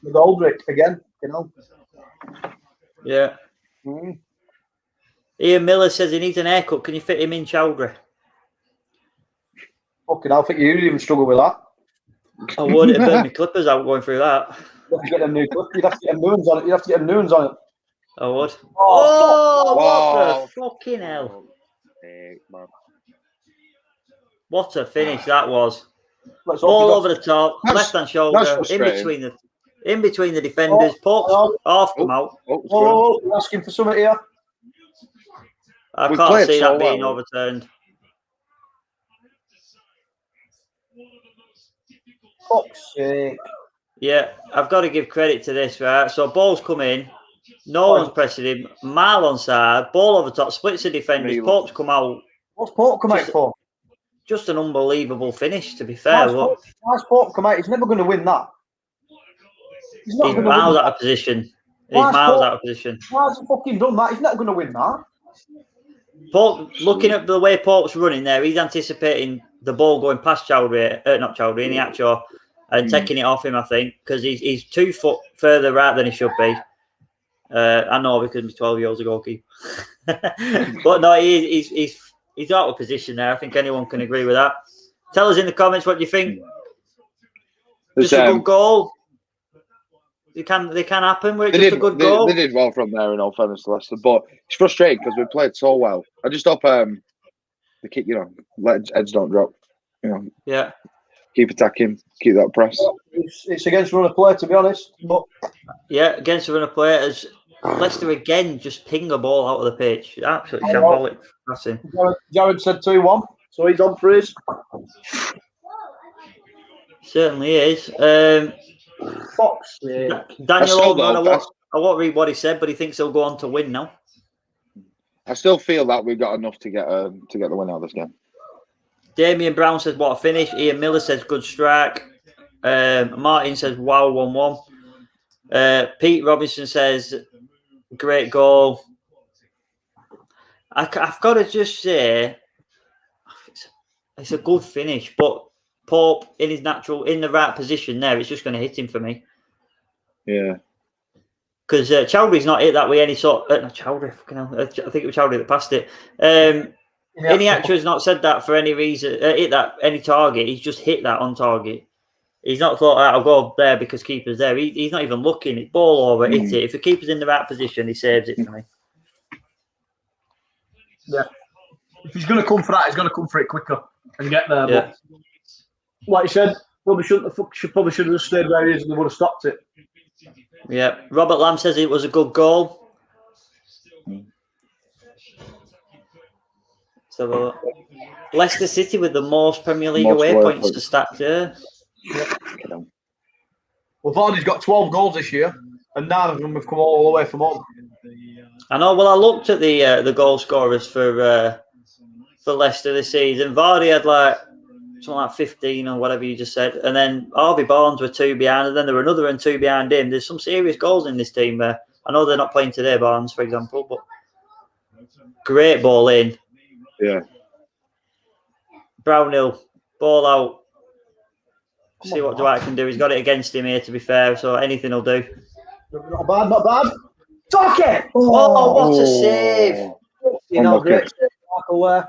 McGoldrick again, Yeah. Ian Miller says he needs an haircut. Can you fit him in, Chowdhury? Fucking hell, I think you'd even struggle with that. I would. It'd burn my clippers out going through that. You'd have to get them new clippers. You'd have to get new ones on it. You'd have to get new ones on it. I would. What the fucking hell? What a finish that was. All over the top, left hand shoulder, in between the defenders. Half come out. You're asking for something here. I can't see that being overturned. Fuck's sake. Yeah, I've got to give credit to this, right? So ball's come in, no one's pressing him. Mile on side, ball over top, splits the defenders. Pope's come out. What's Pope come out for? Just an unbelievable finish, to be fair. Why's Pope come out? He's never going to win that. He's miles out of position. Why has he fucking done that? He's not going to win that. Pope, looking at the way Pope's running there, he's anticipating the ball going past Iniacho, and taking it off him, I think, because he's 2 foot further right than he should be. I know because he's 12 years ago, keeper. But no, he's out of position there. I think anyone can agree with that. Tell us in the comments what you think. Just a good goal. They can happen. Where it's just a good goal. They did well from there, in all fairness to Leicester, but it's frustrating because we played so well. I just hope the kick, let heads don't drop. Yeah. Keep attacking, keep that press. It's against run of play, to be honest. But yeah, against run of play, as Leicester again just ping a ball out of the pitch. Absolutely shambolic. That's him. Jared said 2-1, so he's on for his. Certainly is. Fuck's sake. Daniel Oldman, I won't read what he said, but he thinks he'll go on to win now. I still feel that we've got enough to get the win out of this game. Damien Brown says, what a finish. Ian Miller says, good strike. Martin says, wow, 1-1. Pete Robinson says, great goal. I've got to just say, it's a good finish, but Pope in the right position there, it's just going to hit him for me. Yeah. Because Chowdhury's not hit that way any sort. No, Chowdhury, fucking hell. I think it was Chowdhury that passed it. Iniacho's not said that for any reason. Hit that any target. He's just hit that on target. He's not thought, I'll go there because keeper's there. He's not even looking. It's ball over, hit it. If the keeper's in the right position, he saves it for me. Yeah. If he's going to come for that, he's going to come for it quicker and get there. Yeah. But like you said, probably should have just stayed where he is and they would have stopped it. Yeah. Robert Lamb says it was a good goal. So Leicester City with the most Premier League Most away away points points. to stats. Yeah. Well, Vardy's got 12 goals this year, and 9 of them have come all the way from home. I know. Well, I looked at the goal scorers for Leicester this season. Vardy had like something like 15 or whatever you just said, and then Harvey Barnes were 2 behind, and then there were another and 2 behind him. There's some serious goals in this team. I know they're not playing today, Barnes, for example, but great ball in. Yeah. Brownhill, ball out. See what Dwight can do. He's got it against him here, to be fair, so anything will do. Not bad, not bad. Talkie! Oh, what a save! You know, great save, Michael.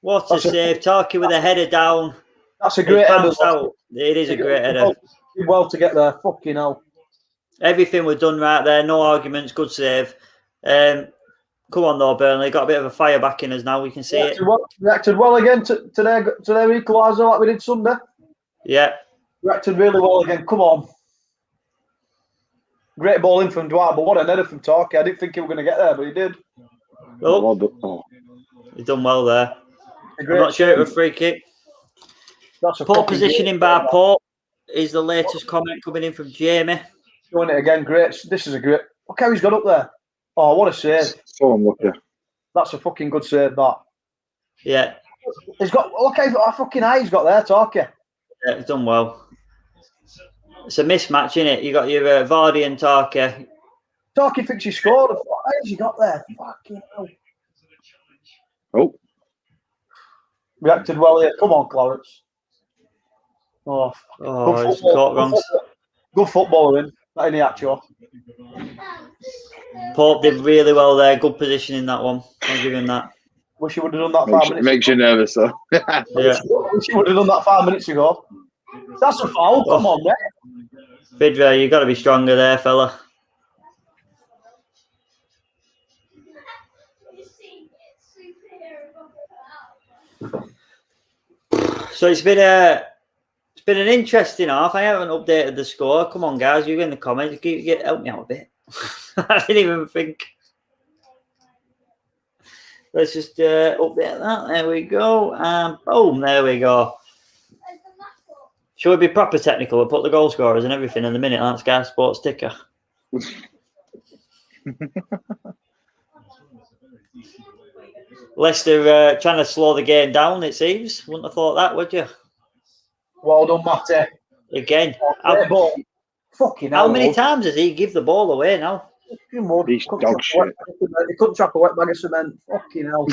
What a save. Tarky with a header down. That's a great header. Out. It is a great header. Did well to get there. Fucking hell. Everything was done right there. No arguments. Good save. Come on, though, Burnley. Got a bit of a fire back in us now. We can see it. Reacted well again to their equaliser like we did Sunday. Yeah. Reacted really well again. Come on. Great ball in from Dwight, but what a header from Tarky. I didn't think he was going to get there, but he did. Oh. He's done well there. I'm not sure it was a free kick. Poor positioning by Pope is the latest comment coming in from Jamie. Doing it again, great. This is a great. Look how he's got up there. Oh, what a save. So unlucky. That's a fucking good save, that. Yeah. He's got, look how fucking high he's got there, Tarky. Yeah, he's done well. It's a mismatch, isn't it? You got your Vardy and Tarky. Tarky thinks he scored. What has he got there? Fucking hell. Oh. Reacted well here. Come on, Clarets. He's caught wrong. Good footballer in. Not any actual. Pope did really well there. Good position in that one. I'll give him that. Wish he would have done that 5 minutes Makes you nervous, though. Yeah. Wish he would have done that 5 minutes ago. That's a foul. Come on, mate. Vidra, you've got to be stronger there, fella. So it's been an interesting half. I haven't updated the score. Come on, guys, you in the comments. Help me out a bit. I didn't even think. Let's just update that. There we go. And boom, there we go. Should we be proper technical and put the goal scorers and everything in the minute like Sky Sports ticker? Leicester trying to slow the game down, it seems. Wouldn't have thought that, would you? Well done, Matty. Again. Fucking how many times does he give the ball away now? He's dog shit. He couldn't chuck a wet bag of cement. Fucking hell.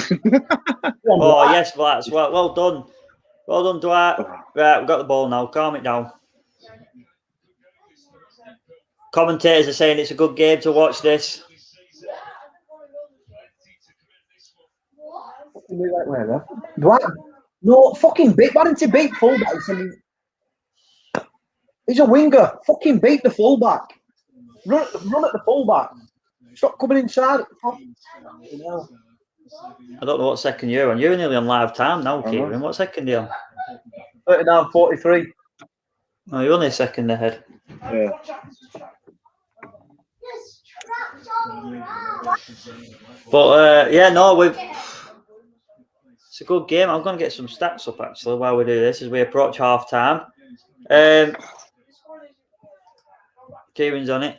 Oh, yes, Blats. Well done. Well done, Dwight. Right, we've got the ball now. Calm it down. Commentators are saying it's a good game to watch this. Dwight, no, fucking beat. Why didn't he beat fullback? He's a winger. Fucking beat the fullback. Run at the fullback. Stop coming inside. I don't know what second you're on. You're nearly on live time now, Kieran. What second are you on? 39-43. Oh, you're only a second ahead. Yeah. But it's a good game. I'm going to get some stats up actually while we do this as we approach half time. Kieran's on it.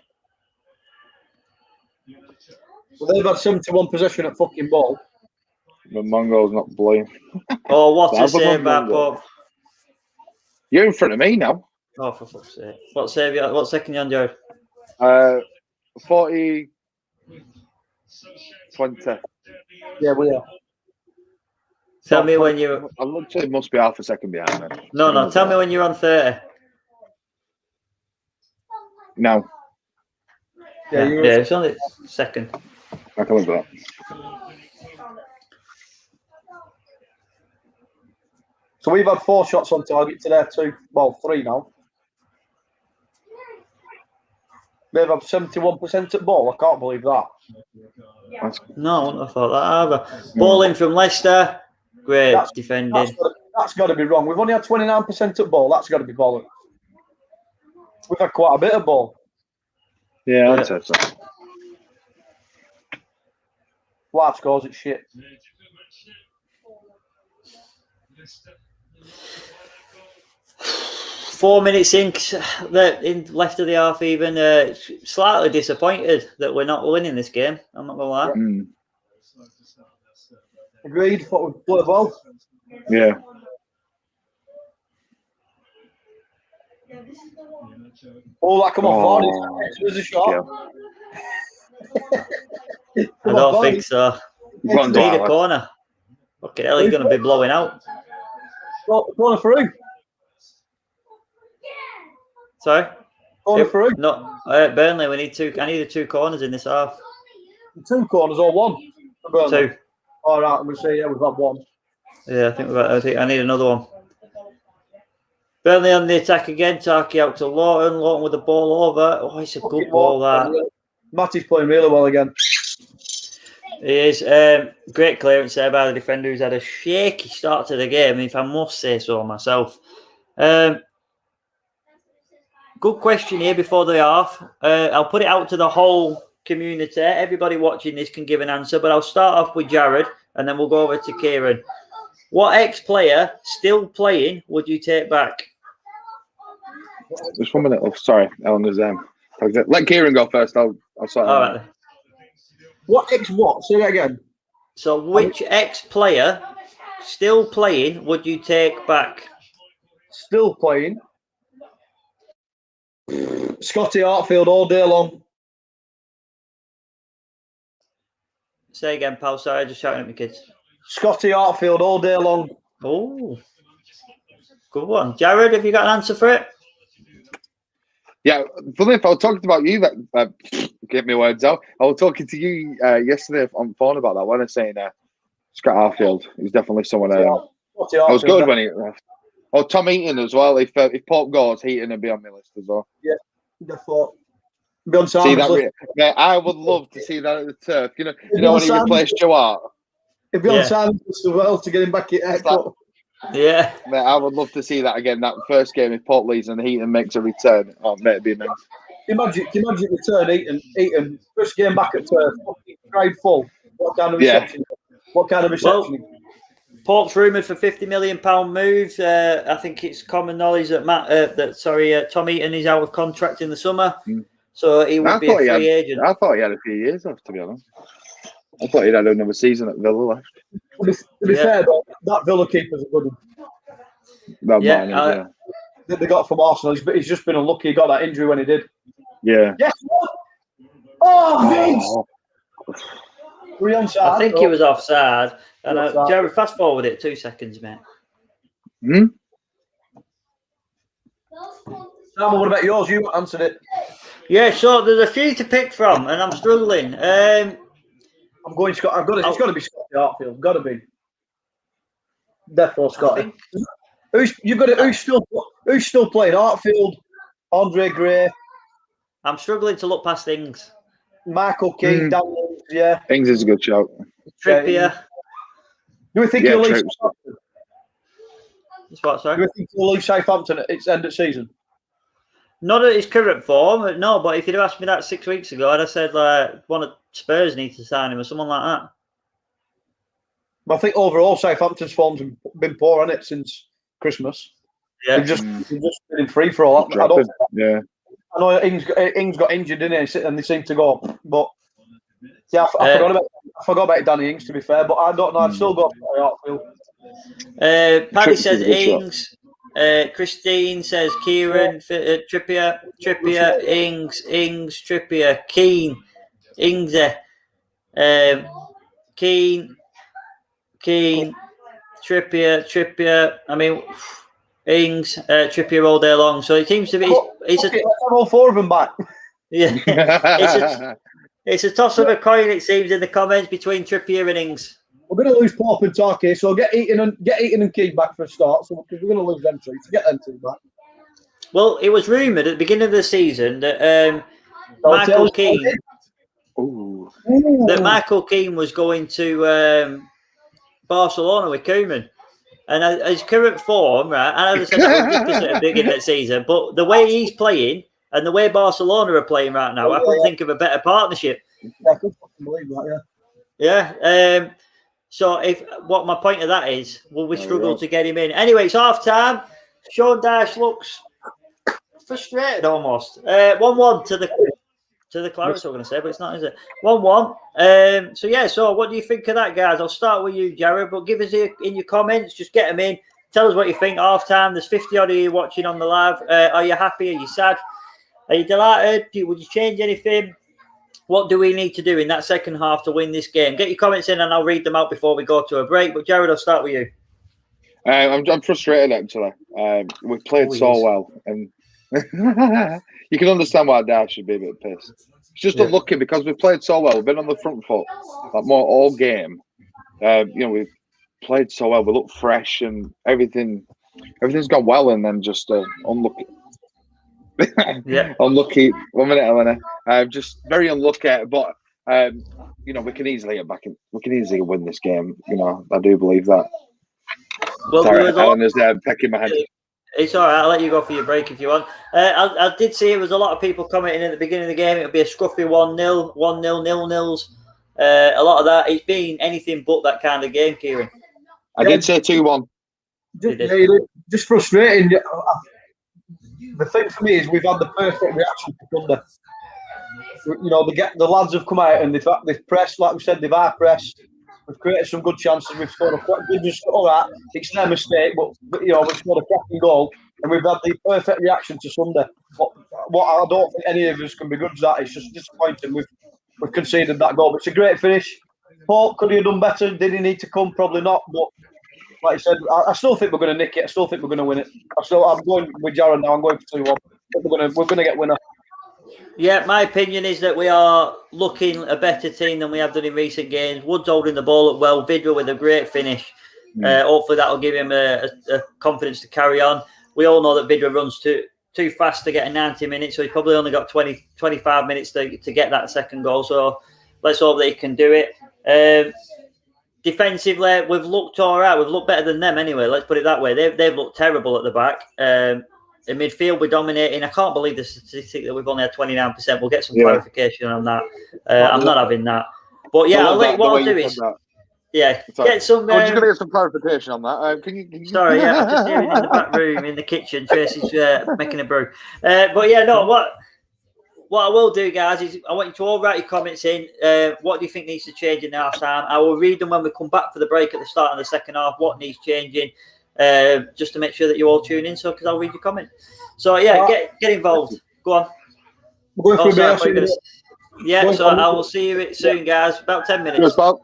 Well, they've had 71 possession at fucking ball. The Mongo's not blame. Oh, what a save by Pope. You're in front of me now. Oh, for fuck's sake. What second you on, Joe? 40-20. Yeah, we are. Tell me when you're... I looked at it must be half a second behind then. No. Tell me when you're on 30. No. Yeah, it's only second. I can look at that. So we've had 4 shots on target today, 3 now. They've had 71% at ball. I can't believe that. No, I wouldn't have thought that either. Ball in from Leicester. Great defending. That's got to be wrong. We've only had 29% at ball. That's got to be bollocks. We've had quite a bit of ball. Yeah, I'd say so. Live scores, it's shit. 4 minutes in, left of the half even, slightly disappointed that we're not winning this game. I'm not going to lie. Mm. Agreed. Thought we'd play well. Yeah. Oh, that come off Vardy. There's a shot. I don't think so. Need a corner. Okay, hell, he's going to be blowing out. Corner for who? Sorry? Corner for who? No, Burnley, we need two. I needed 2 corners in this half. 2 corners or 1? 2. All right, I'm going to say, yeah, we've had 1. Yeah, I think I need another one. Burnley on the attack again. Tarky out to Lawton. Lawton with the ball over. Oh, it's a good ball, that. Matty's playing really well again. He is. Great clearance there by the defender who's had a shaky start to the game, if I must say so myself. Good question here before the half. I'll put it out to the whole community. Everybody watching this can give an answer, but I'll start off with Jared and then we'll go over to Kieran. What ex-player still playing would you take back? Just 1 minute. Oh, sorry, Ellen is let Kieran go first. I'll start. All right. What ex-what? Say that again. So, which ex-player still playing would you take back? Still playing. Scotty Hartfield all day long. Say again, pal. Sorry, just shouting at my kids. Scotty Hartfield all day long. Oh, good one. Jared, have you got an answer for it? Yeah, funny if I was talking about you, that get me words out. I was talking to you yesterday on the phone about that. When I was saying Scott Harfield, he's definitely someone. I was good when he left. Oh, Tom Heaton as well. If Pope goes, Heaton would be on my list as well. Yeah, I thought. Be on see that? Mate, I would love to see that at the turf. You know when he replaced Stuart. It'd be on Simon's list as well to get him back in. Yeah. Mate, I would love to see that again. That first game if Port leaves and Heaton makes a return. Oh, mate, it'd be nice. Imagine return Heaton first game back at turf, crowd full. What kind of reception? Yeah. What kind of reception? Well, Port's rumoured for £50 million moves. I think it's common knowledge that Tom Heaton is out of contract in the summer, so he would be a free agent. I thought he had a few years off, to be honest. I thought he'd had another season at Villa left. To be fair, though, that Villa keeper's a good one. They got from Arsenal. He's just been unlucky. He got that injury when he did. Yeah. Yes. Oh, Vince! Were you onside? I think he was offside. And Jared, fast forward it 2 seconds, mate. Simon, what about yours? You answered it. Yeah, so there's a few to pick from, and I'm struggling. I'm going Scott. It's got to be Scotty Hartfield. Got to be. Therefore, Scotty. Who's still playing? Hartfield, Andre Gray. I'm struggling to look past things. Michael Keane, Dan, yeah. Ings is a good shout. Trippier. Do we think he'll leave Southampton? What, sorry? Do we think he'll leave Southampton at its end of season? Not at his current form, no. But if you'd have asked me that 6 weeks ago, I'd have said one of Spurs needs to sign him or someone like that. But I think overall Southampton's form's been poor, hasn't it, since Christmas? Yeah, they've just been in free for all that. I know Ings got injured, didn't he? And they seem to go up. But yeah, I forgot about Danny Ings, to be fair. But I don't know. I'd still go for Hartfield. Paddy says Ings. Christine says Kieran. Trippier, Ings, Trippier, Keane, Ings, Keane, Trippier. I mean, Ings, Trippier all day long. So it seems to be. Let's have all 4 of them back. Yeah, it's a toss of a coin. It seems in the comments between Trippier and Ings. We're going to lose Pope and Tarky, so get Eaton and Keane back for a start. So we're going to lose them 2 to get them 2 back. Well, it was rumoured at the beginning of the season that Michael Keane was going to Barcelona with Koeman. And his current form, right? I know they said that was 50% at the beginning of the season, but the way he's playing and the way Barcelona are playing right now, I couldn't think of a better partnership. Yeah, I couldn't believe that, yeah. So if what my point of that is, will we There we struggle go. to get him in? Anyway, it's half time. Sean Dyche looks frustrated almost. 1-1 to the Clarets, I'm going to say, but it's not, is it? 1-1. So what do you think of that, guys? I'll start with you, Jared, but give us in your comments. Just get them in. Tell us what you think. Half time. There's 50 odd of you watching on the live. Are you happy? Are you sad? Are you delighted? Would you change anything? What do we need to do in that second half to win this game? Get your comments in and I'll read them out before we go to a break. But Jared, I'll start with you. I'm frustrated actually. We played so well, and you can understand why Dad should be a bit pissed. It's just unlucky because we played so well. We've been on the front foot like more all game. We played so well. We look fresh and everything's gone well, and then just unlucky. Unlucky. 1 minute, Elena. Just very unlucky, but we can easily get back in. We can easily win this game. I do believe that. Well, sorry, Elena's there pecking my head. It's all right. I'll let you go for your break if you want. I did see it was a lot of people commenting at the beginning of the game. It would be a scruffy 1-0, 1-0, 0-0s. A lot of that. It's been anything but that kind of game, Kieran. I did say 2-1. Just frustrating. The thing for me is we've had the perfect reaction to Thunder. The lads have come out and they've pressed, like we said, they've pressed. We've created some good chances. We've scored all that. It's their mistake, but we've scored a cracking goal, and we've had the perfect reaction to Sunday. What I don't think any of us can be good at that. It's just disappointing. We've conceded that goal, but it's a great finish. Paul, could he have done better? Did he need to come? Probably not. But like I said, I still think we're going to nick it. I still think we're going to win it. I'm going with Jared now. I'm going for 2-1. We're going to get winner. Yeah, my opinion is that we are looking a better team than we have done in recent games. Wood's holding the ball up well. Vidra with a great finish. Hopefully that will give him a confidence to carry on. We all know that Vidra runs too fast to get a 90 minutes, so he's probably only got 25 minutes to get that second goal. So let's hope that he can do it. Defensively, we've looked all right. We've looked better than them anyway. Let's put it that way. They've looked terrible at the back. In midfield, we're dominating. I can't believe the statistic that we've only had 29%. We'll get some clarification on that. I'm not having that. But yeah, what I'll do is... Yeah, get some... I'm just going to get some clarification on that. Can you... Sorry, yeah, I'm just hearing in the back room, in the kitchen, Tracy's making a brew. But yeah, no, what I will do, guys, is I want you to all write your comments in. What do you think needs to change in the half time? I will read them when we come back for the break at the start of the second half. What needs changing? Just to make sure that you all tune in, because I'll read your comment. So yeah, get involved. Go on. We're going I will see you soon, guys. About 10 minutes. Cheers,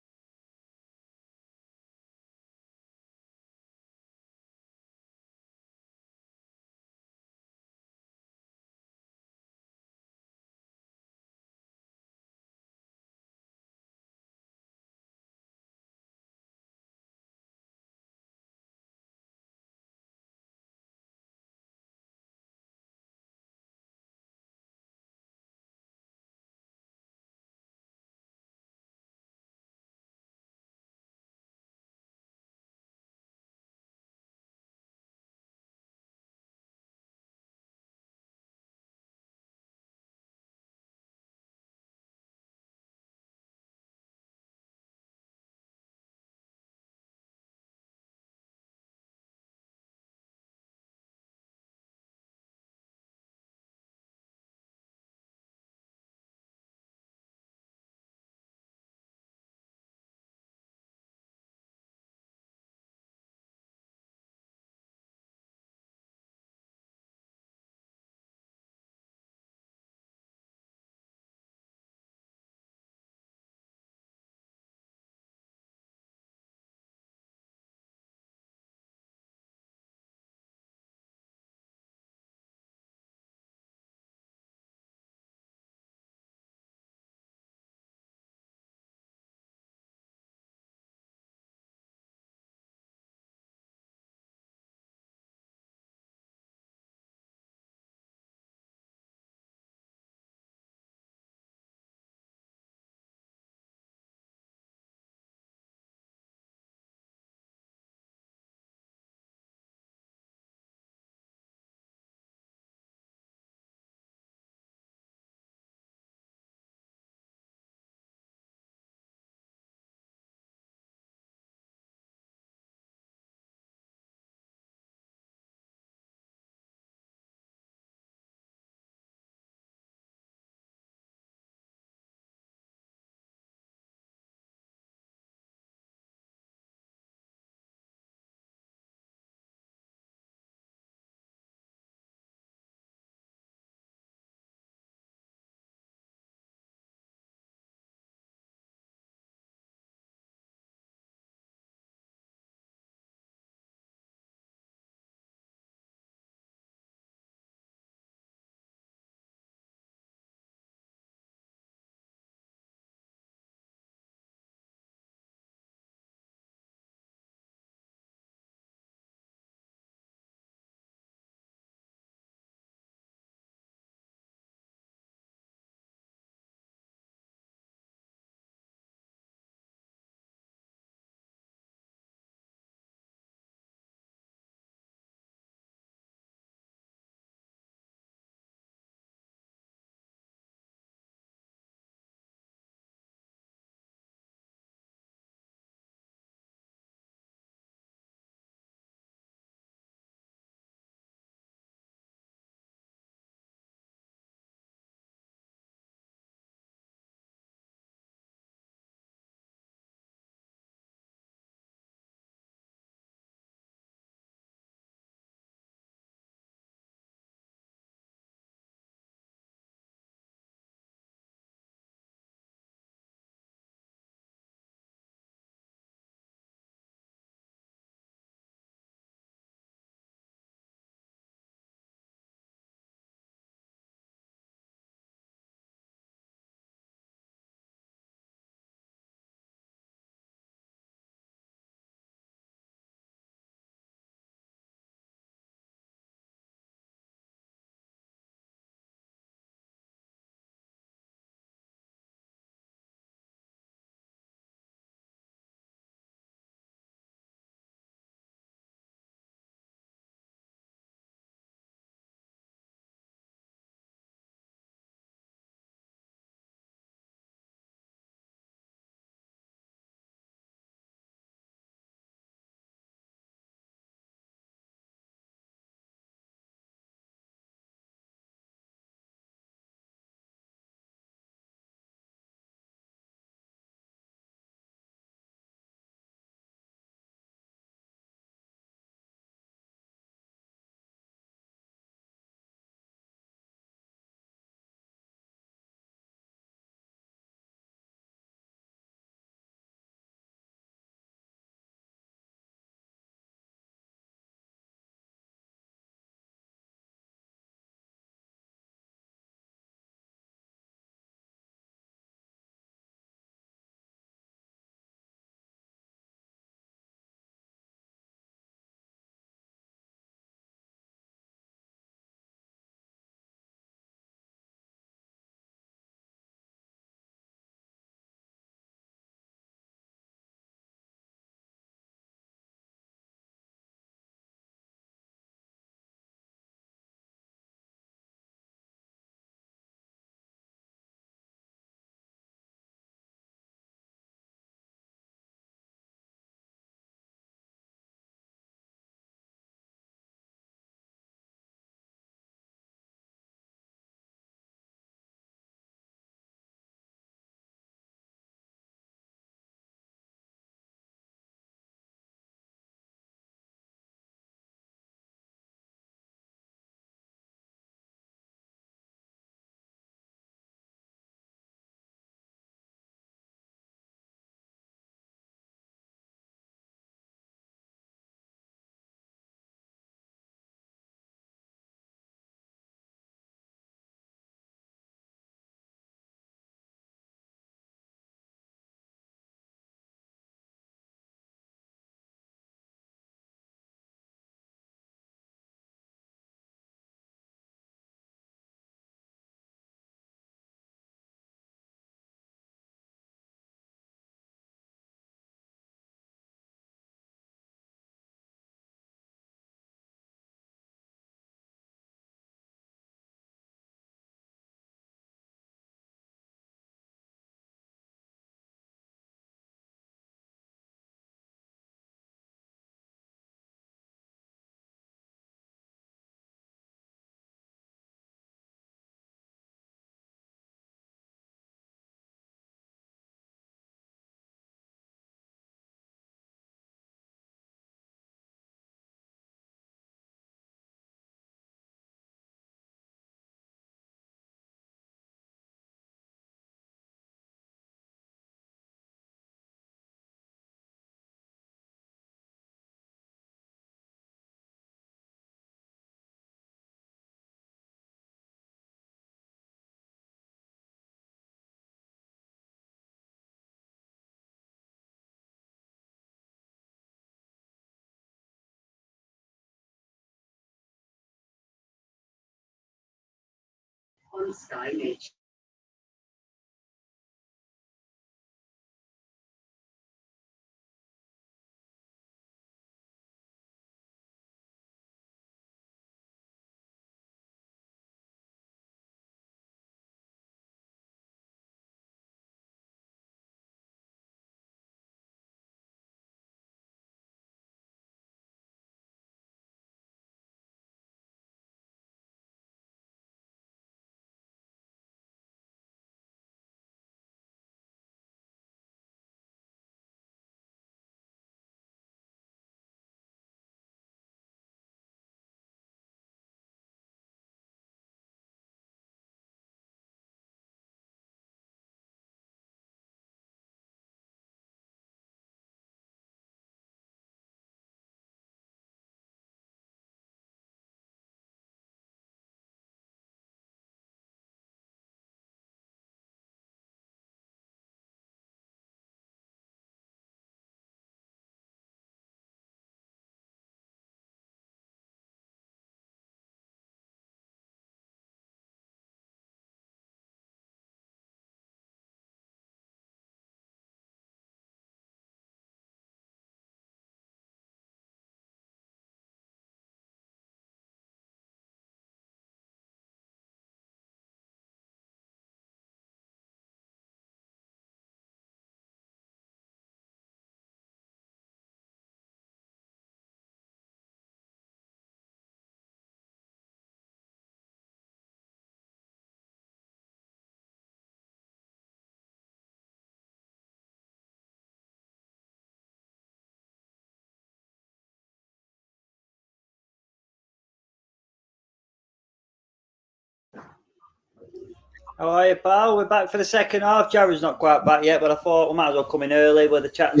How are you, pal? We're back for the second half. Jared's not quite back yet, but I thought we might as well come in early where the chats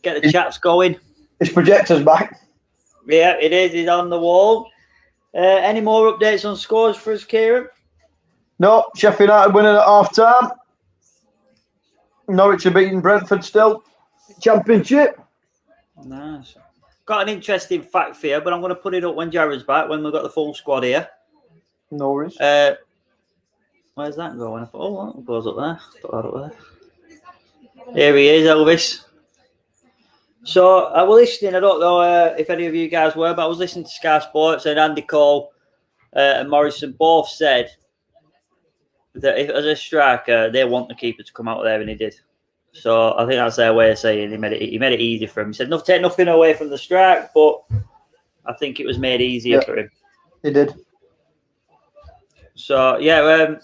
get the chats going. His projector's back. Yeah, it is. He's on the wall. Any more updates on scores for us, Kieran? No, Sheffield United winning at half time. Norwich are beating Brentford still. Championship. Nice. Got an interesting fact for you, but I'm going to put it up when Jared's back, when we've got the full squad here. No worries. Where's that going? I thought, oh, that goes up there. Put that up there. Here he is, Elvis. So I was listening. I don't know if any of you guys were, but I was listening to Sky Sports, and Andy Cole and Morrison both said that if, as a striker, they want the keeper to come out there, and he did. So I think that's their way of saying he made it easy for him. He said, "No, take nothing away from the strike, but I think it was made easier for him." He did. So yeah.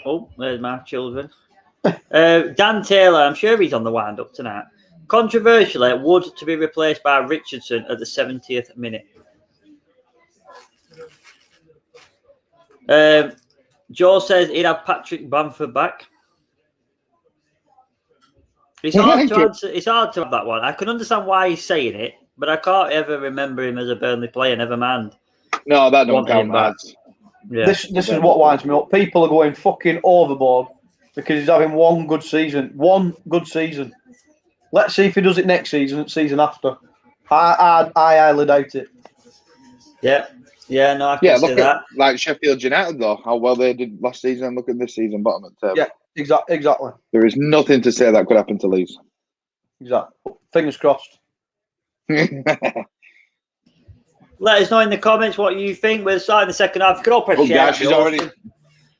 Oh, there's my children. Dan Taylor, I'm sure he's on the wind up tonight. Controversially, Wood to be replaced by Richardson at the 70th minute. Joe says he'd have Patrick Bamford back. It's hard to answer. It's hard to have that one. I can understand why he's saying it, but I can't ever remember him as a Burnley player. Never mind. No, that don't count, lads. Yeah. This is what winds me up. People are going fucking overboard because he's having one good season. One good season. Let's see if he does it next season, season after. I highly doubt it. Yeah. Yeah, no, I can see that. Like Sheffield United, though, how well they did last season, and look at this season, bottom of the table. Yeah, exactly. There is nothing to say that could happen to Leeds. Exactly. Fingers crossed. Let us know in the comments what you think. We're starting the second half. You can all press share.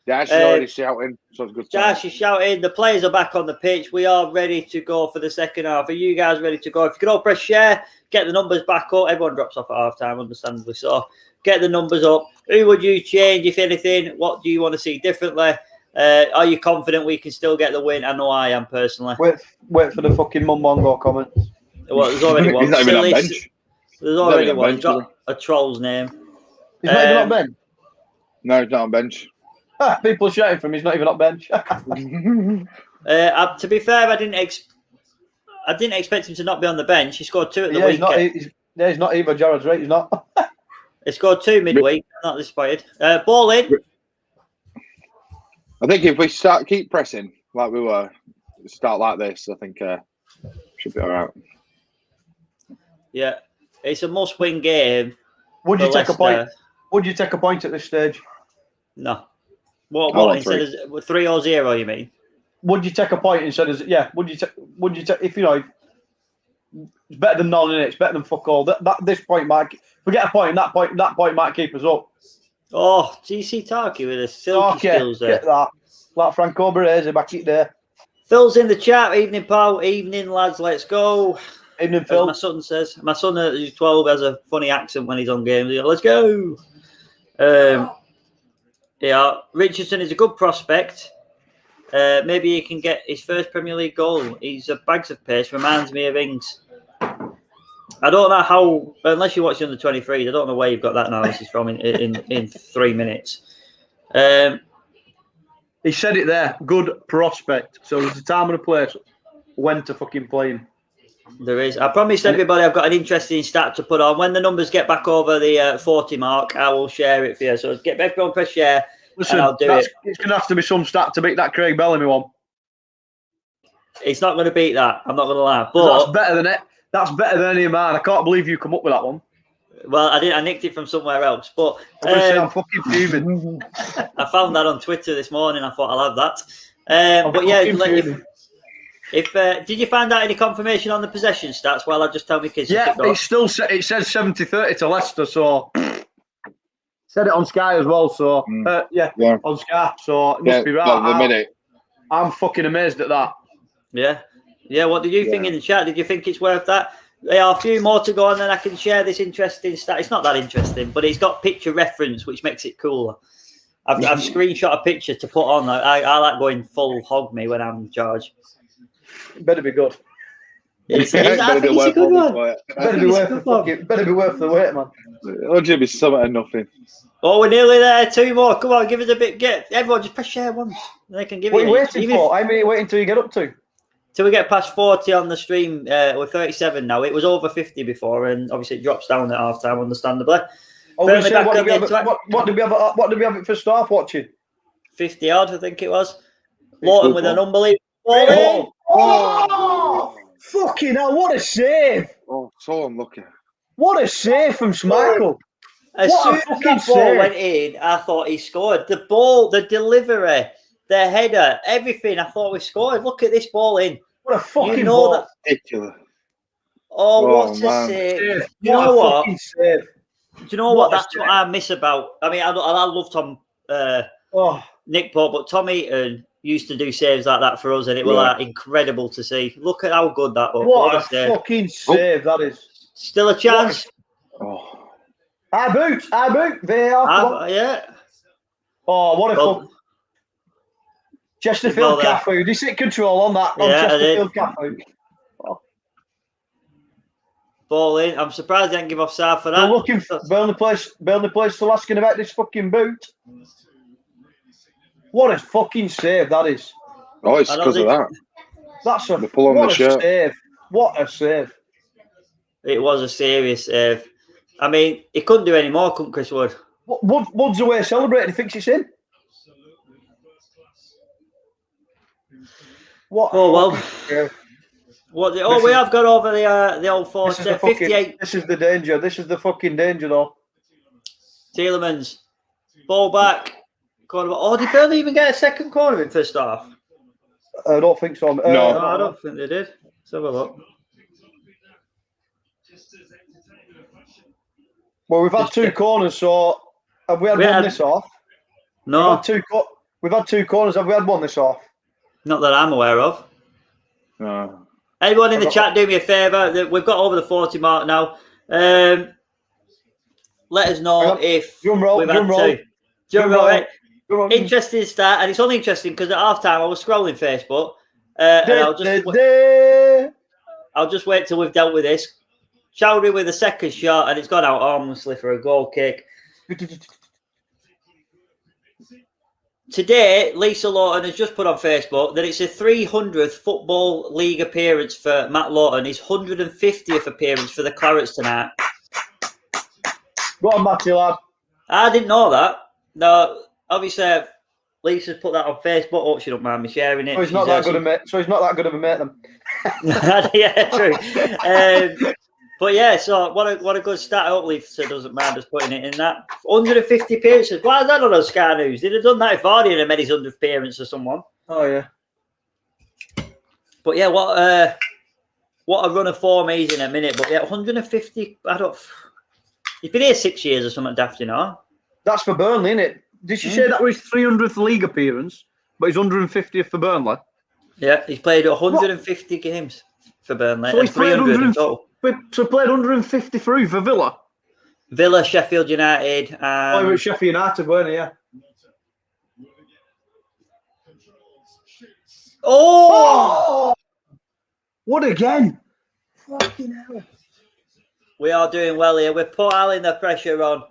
Dash is already shouting. So it's good. Dash is shouting. The players are back on the pitch. We are ready to go for the second half. Are you guys ready to go? If you can all press share, get the numbers back up. Everyone drops off at half time, understandably so. Get the numbers up. Who would you change, if anything? What do you want to see differently? Are you confident we can still get the win? I know I am personally. Wait for the fucking Mumbongo comments. Well, there's already one. He's not even on bench. There's already one. He's got a troll's name. He's not even on bench? No, he's not on bench. People are shouting for him. He's not even on bench. To be fair, I didn't expect him to not be on the bench. He scored 2 at the weekend. He's not either. Jared's right. He's not. He scored 2 midweek. Not disappointed. Ball in. I think if we keep pressing like we were, start like this, I think should be all right. Yeah, it's a must-win game. Would you take a point? Would you take a point at this stage? No. What instead of 3 or 0? You mean? Would you take a point instead of Would you take if it's better than none, innit? It's better than fuck all. This point might forget a point. That point might keep us up. Oh, GC Tarky with the silky skills there. Get that. Like Franco Perez back it there. Phil's in the chat. Evening, pal. Evening, lads. Let's go. Evening, Phil. As my son says. My son, who's 12, has a funny accent when he's on games. He goes, let's go. Yeah, Richardson is a good prospect. Maybe he can get his first Premier League goal. He's a bags of pace. Reminds me of Ings. I don't know how, unless you watch the under 23s, I don't know where you've got that analysis from in 3 minutes. He said it there. Good prospect. So there's a time and a place when to fucking play him. There is. I promised everybody I've got an interesting stat to put on. When the numbers get back over the 40 mark, I will share it for you. So get everyone press share. Listen, and I'll do it. It's going to have to be some stat to beat that Craig Bellamy one. It's not going to beat that. I'm not going to lie. But that's better than it. That's better than any man. I can't believe you come up with that one. Well, I nicked it from somewhere else. But I'm fucking fuming. I found that on Twitter this morning. I thought I'll have that. But yeah, if did you find out any confirmation on the possession stats? Well, I'll just tell my kids. Yeah, it still it says 70-30 to Leicester. So said it on Sky as well. So yeah, on Sky. So it must be right. I'm fucking amazed at that. Yeah. What did you think in the chat? Did you think it's worth that? There are a few more to go, and then I can share this interesting stat. It's not that interesting, but it's got picture reference, which makes it cooler. I've screenshot a picture to put on. I like going full hog me when I'm in charge. It better be good. Better be worth the wait, man. It'll just be something and nothing. Oh, we're nearly there. 2 more. Come on, give us a bit. Everyone, just press share once. They can give what it. What are you waiting for? How many waiting till you get up to? Till we get past 40 on the stream. We're 37 now. It was over 50 before, and obviously it drops down at half time, understandably. What did we have it for staff watching? 50 odd, I think it was. Lawton with an unbelievable ball. Oh, fucking hell, what a save! Oh, so unlucky. What a save from Schmeichel. As soon as that ball went in, I thought he scored. The ball, the delivery, the header, everything, I thought we scored. Look at this ball in. What a fucking ball. That... Ridiculous. Oh, what a save. You know what? Do you know what? That's what I miss about... I mean, I love Tom Nick Pope, but Tom Eaton used to do saves like that for us, and it was incredible to see. Look at how good that was. What a fucking save that is. Still a chance. I boot. VAR. Yeah. Oh, what a fuck. Chesterfield Cafu. Did you sit control on that? On Chesterfield Cafu. Ball in. I'm surprised they didn't give offside for that. They're looking for Burnley Place still asking about this fucking boot. What a fucking save that is. Oh, it's because of that. That's a pull on the shirt. Save. What a save. It was a serious save. I mean, he couldn't do any more, couldn't Chris Wood? Wood's away celebrating. He thinks it's in. What? Oh, well. We have got over the old 40. 58. This is the danger. This is the fucking danger, though. Tielemans. Ball back. Corner. Oh, did Burnley even get a second corner in first half? I don't think so. No, I don't think they did. Let's have a look. Well, we've had 2 corners, so have we had one this off? No. We've had 2 corners. Have we had one this off? Not that I'm aware of. No. Everyone in the chat, do me a favour. We've got over the 40 mark now. Let us know if we've had 2. Drum roll, right? Interesting start, and it's only interesting because at half time I was scrolling Facebook, and I'll just wait till we've dealt with this. Chowdhury with a second shot, and it's gone out harmlessly for a goal kick. Today, Lisa Lawton has just put on Facebook that it's a 300th Football League appearance for Matt Lawton, his 150th appearance for the Clarets tonight. Go on, Matty, lad. I didn't know that. No, obviously, Lisa's put that on Facebook. Oh, she don't mind me sharing it. So he's not that good of a mate. Then. Yeah, true. But yeah, so what a good stat. Hopefully, so doesn't mind us putting it in that 150 appearances. Why is that not on Sky News? They'd have done that if Vardy had made his 100th appearance or someone. Oh yeah. But yeah, what a run of form he's in a minute. But yeah, 150. He's been here 6 years or something, daft, you know. That's for Burnley, isn't it? Did she say that was his 300th league appearance, but he's 150th for Burnley? Yeah, he's played 150 games for Burnley. So and 300 in total. So played 153 for Villa. Villa, Sheffield United. Oh, he was Sheffield United, weren't he? Yeah. Oh! What again? Fucking hell. We are doing well here. We're piling the pressure on.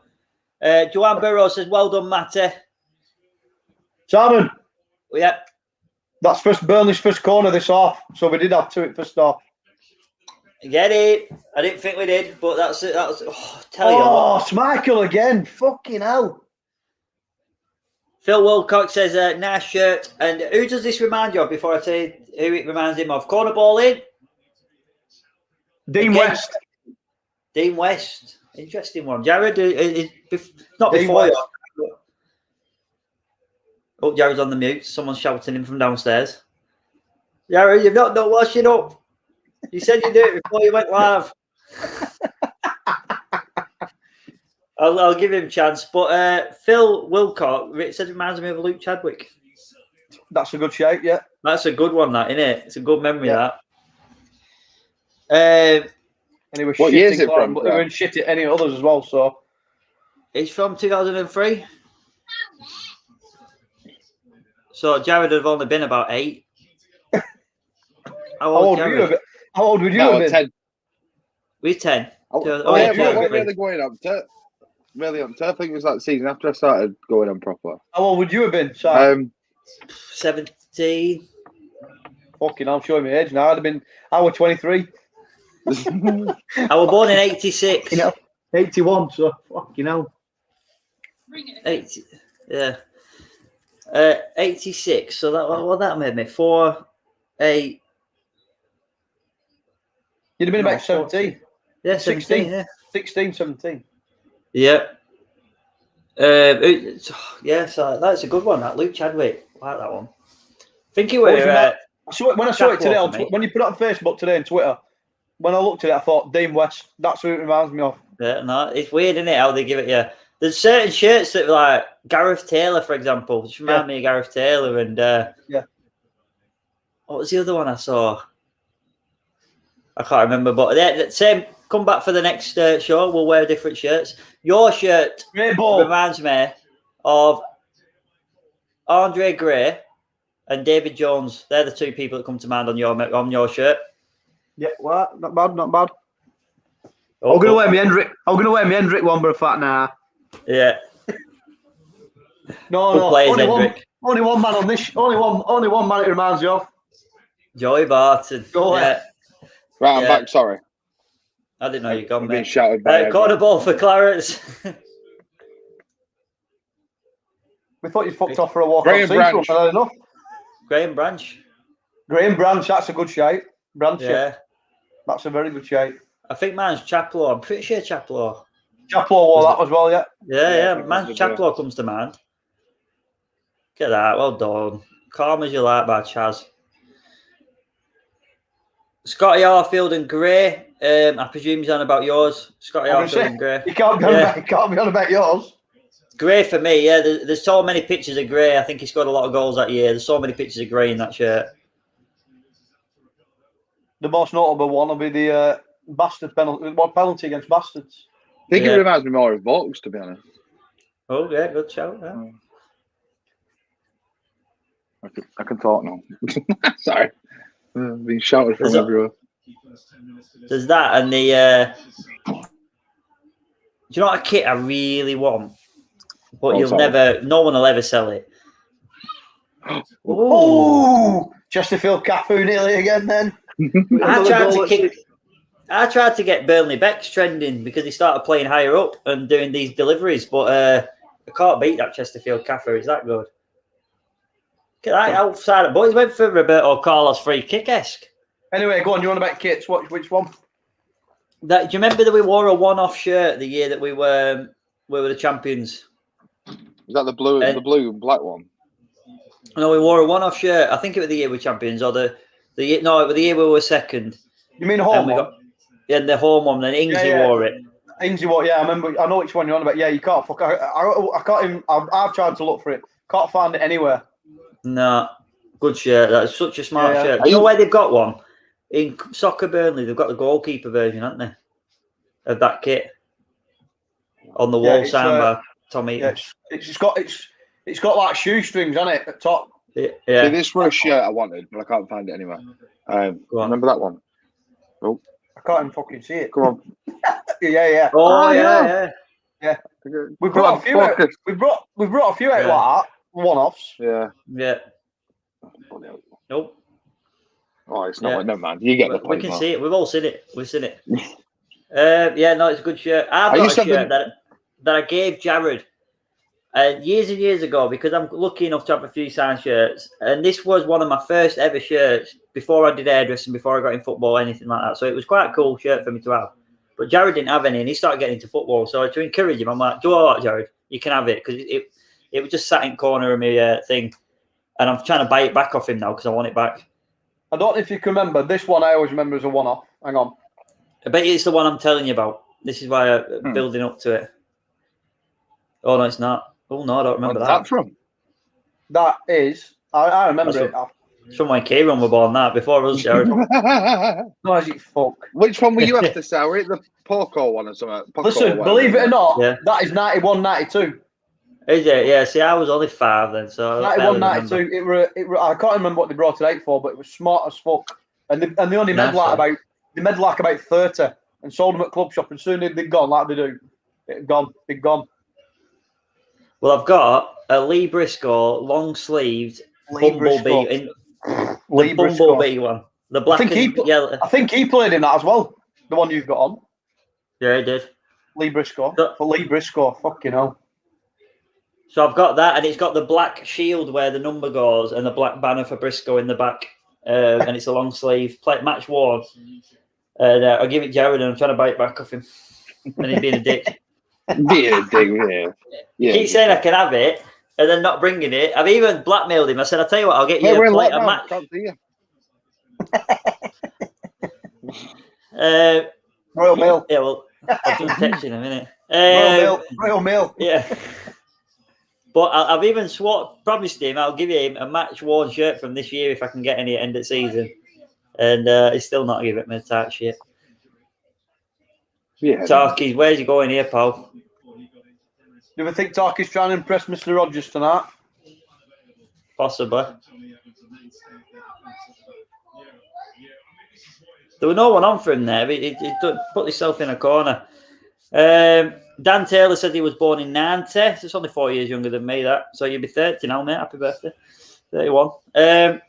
Joanne Burrows says, well done, Matty. Simon. Yeah. That's Burnley's first corner this half. So we did have two at first half. Get it. I didn't think we did, but that's it. Tell you what. Schmeichel again. Fucking hell. Phil Wilcox says, nice shirt. And who does this remind you of before I say who it reminds him of? Corner ball in? Dean West. Dean West. Interesting one. Jared, not Dean before West. you. Oh, Jared's on the mute. Someone's shouting him from downstairs. Jared, you've not done washing up. You said you'd do it before you went live. I'll give him a chance. But Phil Wilcox said it reminds me of Luke Chadwick. That's a good shape, yeah. That's a good one, that, isn't it? It's a good memory, yeah. that. And he was what year is it from? But he was shit at any others as well, so. It's from 2003. So Jared would have only been about 8. How old would you have been? How old would you have been? 10. We're 10. We're really going on turf. Really on turf. I think it was like the season after I started going on proper. How old would you have been? Sorry. 17. Fucking, I'm showing my age now. I was 23. I was born in 86. 81, so fucking hell. 80, yeah. 86. So that made me 4, 8. You'd have been about 17. Yeah, 17. 16, 16, 17. Yeah. Yeah, so that's a good one, that Luke Chadwick. I like that one. I think he was. When I saw it today, when you put it on Facebook today and Twitter, when I looked at it, I thought, Dean West, that's who it reminds me of. Yeah, no, it's weird, isn't it, how they give it you? There's certain shirts that, like, Gareth Taylor, for example, which remind me of Gareth Taylor. And yeah. What was the other one I saw? I can't remember, but same. Come back for the next show. We'll wear different shirts. Your shirt reminds me of Andre Gray and David Jones. They're the two people that come to mind on your shirt. Yeah, what? Not bad, not bad. I'm gonna wear my Hendrick one, but fat now. Yeah. No. Only one man on this. Only one man it reminds you of. Joey Barton. Yeah. Right, I'm back. Sorry. I didn't know you gone, mate. Shouted by corner ball for Clarets. We thought you fucked off for a walk. Graham Branch. Graham Branch. Graham Branch. That's a good shape. Branch. Yeah. That's a very good shape. I think mine's Chaplow. I'm pretty sure Chaplow. Chaplow wore that as well, yeah. Yeah. Mine's Chaplow comes to mind. Look at that. Well done. Calm as you like by Chaz. Scotty Arfield and Gray. I presume he's on about yours. Scotty Arfield and Gray. You can't be on about yours. Gray for me, yeah. There's so many pictures of Gray. I think he scored a lot of goals that year. There's so many pictures of Gray in that shirt. The most notable one will be the bastard penalty. One penalty against Bastards. I think it reminds me more of Vaux, to be honest. Oh yeah, good shout. Yeah. I can talk now. Sorry. Being shouted from everywhere. There's that, and the. Do you know what a kit I really want? But no one will ever sell it. Oh, Chesterfield Cafu nearly again. Then I tried to get Burnley Becks trending because he started playing higher up and doing these deliveries, but I can't beat that Chesterfield Cafu. Is that good? Look at that outside of boys went for Roberto Carlos free kick-esque. Anyway, go on. You want to bet kits? Which one? Do you remember that we wore a one-off shirt the year that we were the champions? Is that the blue and black one? No, we wore a one-off shirt. I think it was the year we were champions, or it was the year we were second. You mean the home one? The home one. Then Ingsley wore it. Ingsley wore. Yeah, I remember. I know which one you're on about. Yeah, you can't. Fuck. I can't even. I've tried to look for it. Can't find it anywhere. No, good shirt. That's such a smart shirt. You know where they've got one? In Soccer Burnley, they've got the goalkeeper version, haven't they? Of that kit on the wall signed by Tom Eaton. Yeah, it's got like shoestrings on it at top. Yeah. See, this was a shirt I wanted, but I can't find it anywhere. Remember that one? Oh, I can't even fucking see it. Come on. Yeah. Oh yeah. We brought a few out. We brought a few out like that. One-offs. Yeah. Nope. Oh, it's not. No man, you get the point. We can see it. We've all seen it. We've seen it. No, it's a good shirt. I've got a shirt that I gave Jared years and years ago because I'm lucky enough to have a few signed shirts, and this was one of my first ever shirts before I did hairdressing, before I got in football, anything like that. So it was quite a cool shirt for me to have. But Jared didn't have any, and he started getting into football. So to encourage him, I'm like, "Do you know what, Jared? You can have it," because it was just sat in the corner of my thing, and I'm trying to buy it back off him now because I want it back. I don't know if you can remember. This one I always remember as a one-off. Hang on. I bet it's the one I'm telling you about. This is why I'm building up to it. Oh, no, it's not. Oh, no, I don't remember Where's that. that from? That is... I remember it. It's from when Kieran were born, that, before us, Jared. No, as it fuck. Which one were you after, Sarah? The Porco one or something? Listen, believe it or not, that is 91, 92. Is it? Yeah, see, I was only 5 then, so... 91, 92. I can't remember what they brought it out for, but it was smart as fuck. And they only made like about 30 and sold them at club shop, and soon they'd gone like they do. They'd gone. Well, I've got a Lee Briscoe long-sleeved Bumblebee one. The black and yellow. I think he played in that as well, the one you've got on. Yeah, he did. Lee Briscoe. For Lee Briscoe, fucking hell. So I've got that, and it's got the black shield where the number goes and the black banner for Briscoe in the back. And it's a long sleeve, match worn. And I'll give it Jared, and I'm trying to buy it back off him. And he's being a dick. Being a dick, yeah. He keeps saying I can have it, and then not bringing it. I've even blackmailed him. I said, I'll tell you what, I'll get you a plate of match. Royal Mail. Yeah, well, I'll just text you in a minute. Royal Mail. Yeah. But I've even promised him I'll give him a match-worn shirt from this year if I can get any at end of season. And he's still not giving me a tight shit. Yeah. Tarky, where's he going here, pal? Do you ever think Tarky's trying to impress Mr. Rodgers tonight? Possibly. There was no one on for him there. He put himself in a corner. Dan Taylor said he was born in 90. So it's only 4 years younger than me, that. So you'll be 30 now, mate. Happy birthday. 31.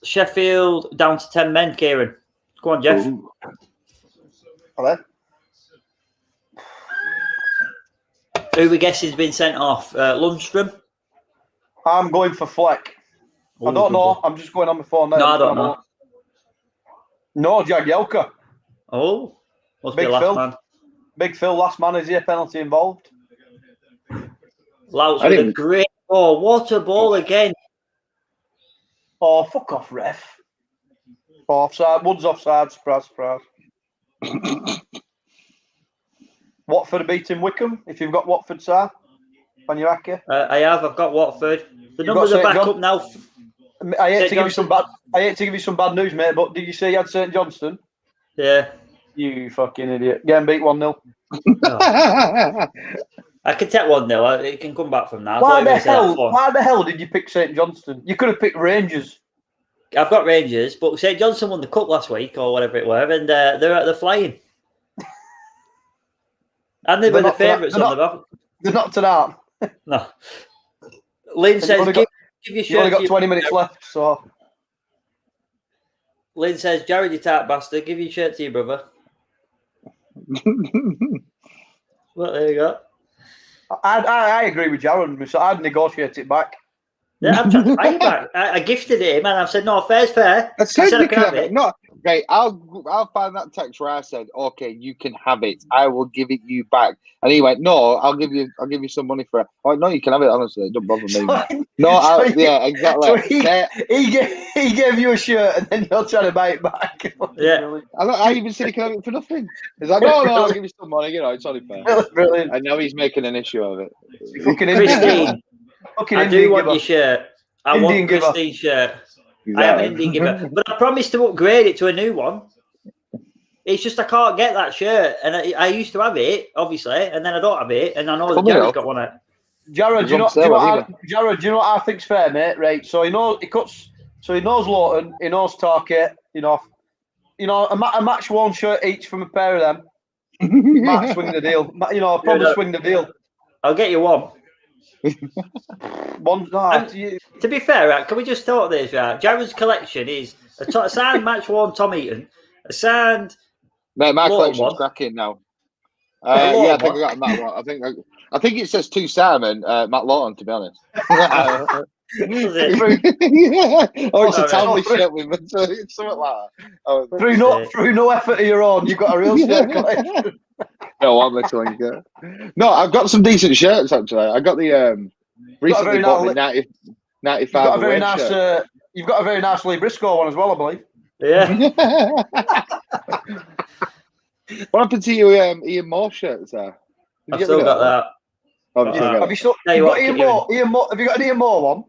Sheffield down to 10 men, Kieran. Go on, Jeff. Hello. Who we guessing has been sent off? Lundstrom? I'm going for Fleck. I don't know. I'm just going on my phone now. No, I don't know. No, Jagielka. Oh. Must be the last man. Big Phil, last man. Is he a penalty involved? Louts with a great ball. What a ball again. Oh, fuck off, ref. Offside. Wood's offside. Surprise. Watford are beating Wickham. If you've got Watford, sir, on your hacker. I have. I've got Watford. The numbers are back up now. I hate to give you some bad news, mate. But did you say you had St Johnstone? Yeah. You fucking idiot. Getting beat 1-0. Oh. I can take 1-0. It can come back from that. Why the hell did you pick St Johnstone? You could have picked Rangers. I've got Rangers, but St Johnstone won the cup last week or whatever it were, and they're flying. And they were the favourites on the back. They're not tonight. No. Lynn says, give your shirt. You've only got 20 minutes left, so. Lynn says, Jared, you tight bastard, give your shirt to your brother. Well, there you go. I agree with Jared, so I'd negotiate it back. Yeah, I'm trying to buy it back. I gifted it him, and I've said, no, fair's fair. I said you can have it. No, Right, I'll find that text where I said, "Okay, you can have it. I will give it you back." And he went, "No, I'll give you some money for it." I went, "No, you can have it. Honestly, it don't bother me." Yeah, exactly. So he gave you a shirt, and then you're trying to buy it back. Yeah. I even said he can have it for nothing. He's like, "No, I'll give you some money. It's only fair." Brilliant. And now he's making an issue of it. Christine, I do want your shirt. I want Christine's shirt. Exactly. I have an Indian giver, but I promised to upgrade it to a new one. It's just I can't get that shirt, and I used to have it, obviously, and then I don't have it, and I know that Jared's got one. Jared, do you know what I think's fair, mate? Right, so he knows Lawton, he knows Target, a match one shirt each from a pair of them. Might swing the deal. Probably swing the deal. I'll get you one. To be fair, right, can we just talk this, right? Jared's collection is a signed match one Tom Eaton, a signed. Mate, my collection's cracking now. I think I got Matt Lawton. I think it says to Simon, Matt Lawton, to be honest. Or it's a Townley shirt with something like that. Through no effort of your own, you've got a real shirt collection. No, I'm literally good. No, I've got some decent shirts actually. I got the recently bought the 95 away shirt. You've got a very nice Lee Briscoe one as well, I believe. Yeah. What happened to your Ian Moore shirts there? I've still got that. Have you got Ian Moore? Have you got an Ian Moore one?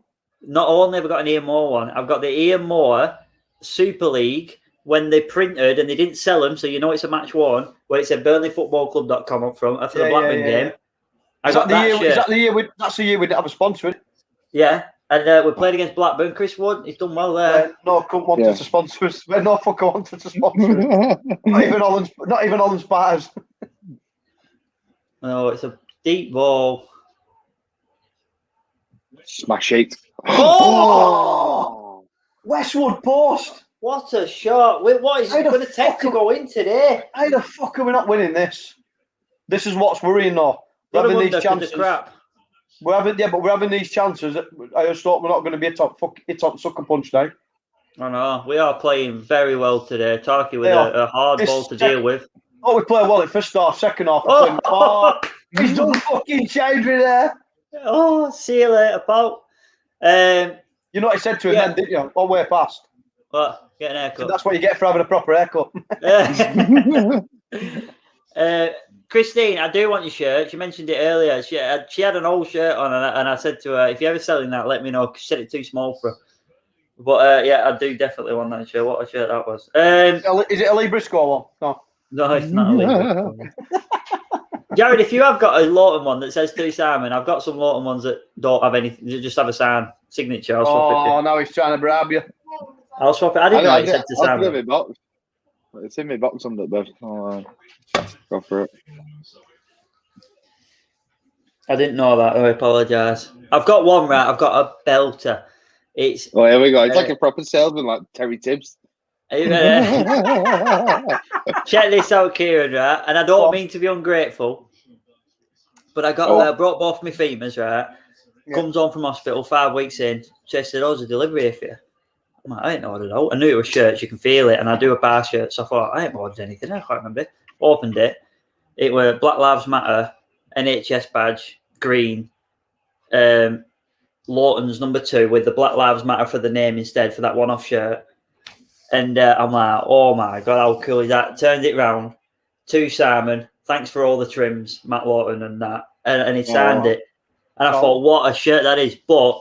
Not only have I got an Ian Moore one, I've got the Ian Moore Super League when they printed and they didn't sell them, so it's a match one, where it said BurnleyFootballClub.com up front after the Blackburn game. That's the year we didn't have a sponsor in it. Yeah, and we played against Blackburn. Chris Wood, he's done well there. No cunt wanted to sponsor us. No fucker wanted to sponsor us. Not even Holland Spiders. No, it's a deep ball. Smash it. Oh! Westwood post. What a shot. What is it going to take to go in today? How the fuck are we not winning this? This is what's worrying though. We're having these chances. We're having these chances. I just thought we're not going to be hit on sucker punch now. I know. We are playing very well today. Tarky with a hard ball to deal with. Oh, we play well at first half, second half. He's done fucking Chowdhury there. Oh, see you later, pal. You know what I said to him then, didn't you? All way past. What? Get an haircut. So that's what you get for having a proper haircut. Christine, I do want your shirt. She mentioned it earlier. She had an old shirt on, and I said to her, if you're ever selling that, let me know, because she said it's too small for her. But I do definitely want that shirt. What a shirt that was. Is it a Lee Briscoe one? No, it's not a Lee Briscoe one. Jared, if you have got a Lawton one that says to Simon, I've got some Lawton ones that don't have anything, just have a signature. I'll swap it. Now he's trying to bribe you. I'll swap it. I didn't know it said to Simon. It's in my box under the bed. I'll go for it. I didn't know that. I apologise. I've got one, right. I've got a belter. It's here we go. It's like a proper salesman, like Terry Tibbs. Check this out, Kieran, right? And I don't mean to be ungrateful, but I brought both my femurs, right? Yeah. Comes home from hospital 5 weeks in. She said, "Oh, there's a delivery here for you." I'm like, I didn't know what it was. I knew it was shirts. You can feel it. And I do a bar shirt. So I thought, I ain't ordered anything. I can't remember. Opened it. It were Black Lives Matter, NHS badge, green, Lawton's number 2 with the Black Lives Matter for the name instead for that one-off shirt. And I'm like, oh my God, how cool is that? Turned it round to Simon. Thanks for all the trims, Matt Lawton and that. And he signed it. And I thought, what a shirt that is. But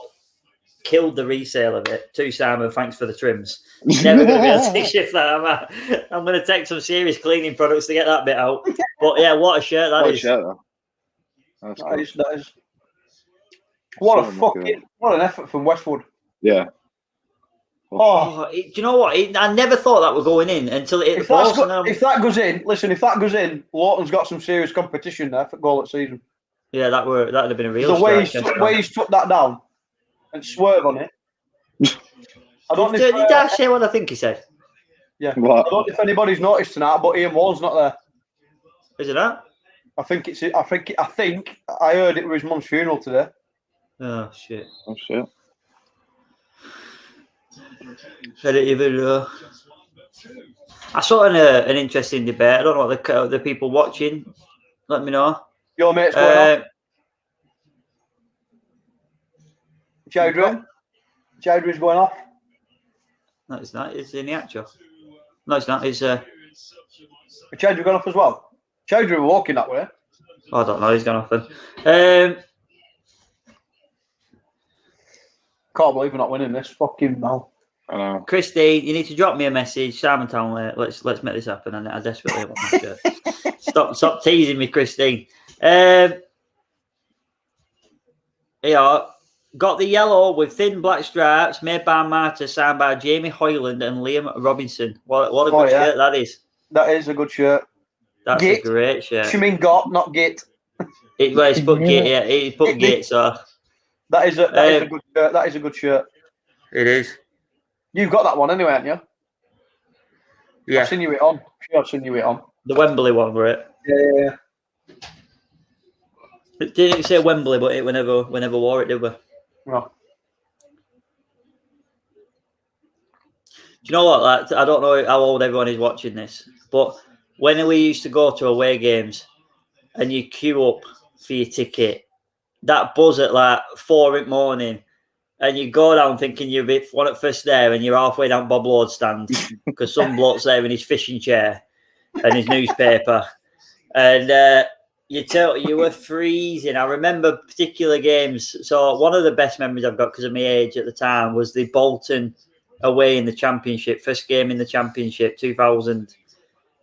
killed the resale of it. To Simon, thanks for the trims. Never going to be able to shift that. I'm going to take some serious cleaning products to get that bit out. But yeah, what a shirt that is. That is. What an effort from Westwood. Yeah. Do you know what? I never thought that were going in until it hit the post. If that goes in, Lawton's got some serious competition there for goal at season. Yeah, that'd have been a real. The way he's took that down and swerve on it. I don't know. Did I say what I think he said? Yeah. What? I don't know if anybody's noticed tonight, but Ian Wall's not there. Is it that? I think I heard it was his mum's funeral today. Oh shit. I didn't even know. I saw an interesting debate. I don't know what the people watching. Let me know. Your mate's going off. Chowdhury's going off. No, it's not. It's in the actual. No, it's not. It's Chowdhury going off as well. Chowdhury were walking that way. I don't know. He's gone off then. Can't believe we're not winning this. Fucking hell. I know. Christine, you need to drop me a message. Simon Town, let's make this happen. I desperately want my shirt. Stop teasing me, Christine. Yeah, got the yellow with thin black stripes, made by Marta, signed by Jamie Hoyland and Liam Robinson. What a good shirt that is. That is a good shirt. That's a great shirt. You mean got, not git. It's put git. Yeah, he put git. So that is a good shirt. That is a good shirt. It is. You've got that one anyway, haven't you? Yeah. I've seen you it on. I've seen you it on. The Wembley one, right? Yeah. It didn't say Wembley, but we never wore it, did we? No. Do you know what? Like, I don't know how old everyone is watching this, but when we used to go to away games and you queue up for your ticket, that buzz at like 4 in the morning, and you go down thinking you're a bit one at first there, and you're halfway down Bob Lord's stand because some bloke's there in his fishing chair and his newspaper, and you were freezing. I remember particular games. So one of the best memories I've got because of my age at the time was the Bolton away in the Championship, first game in the Championship, 2000,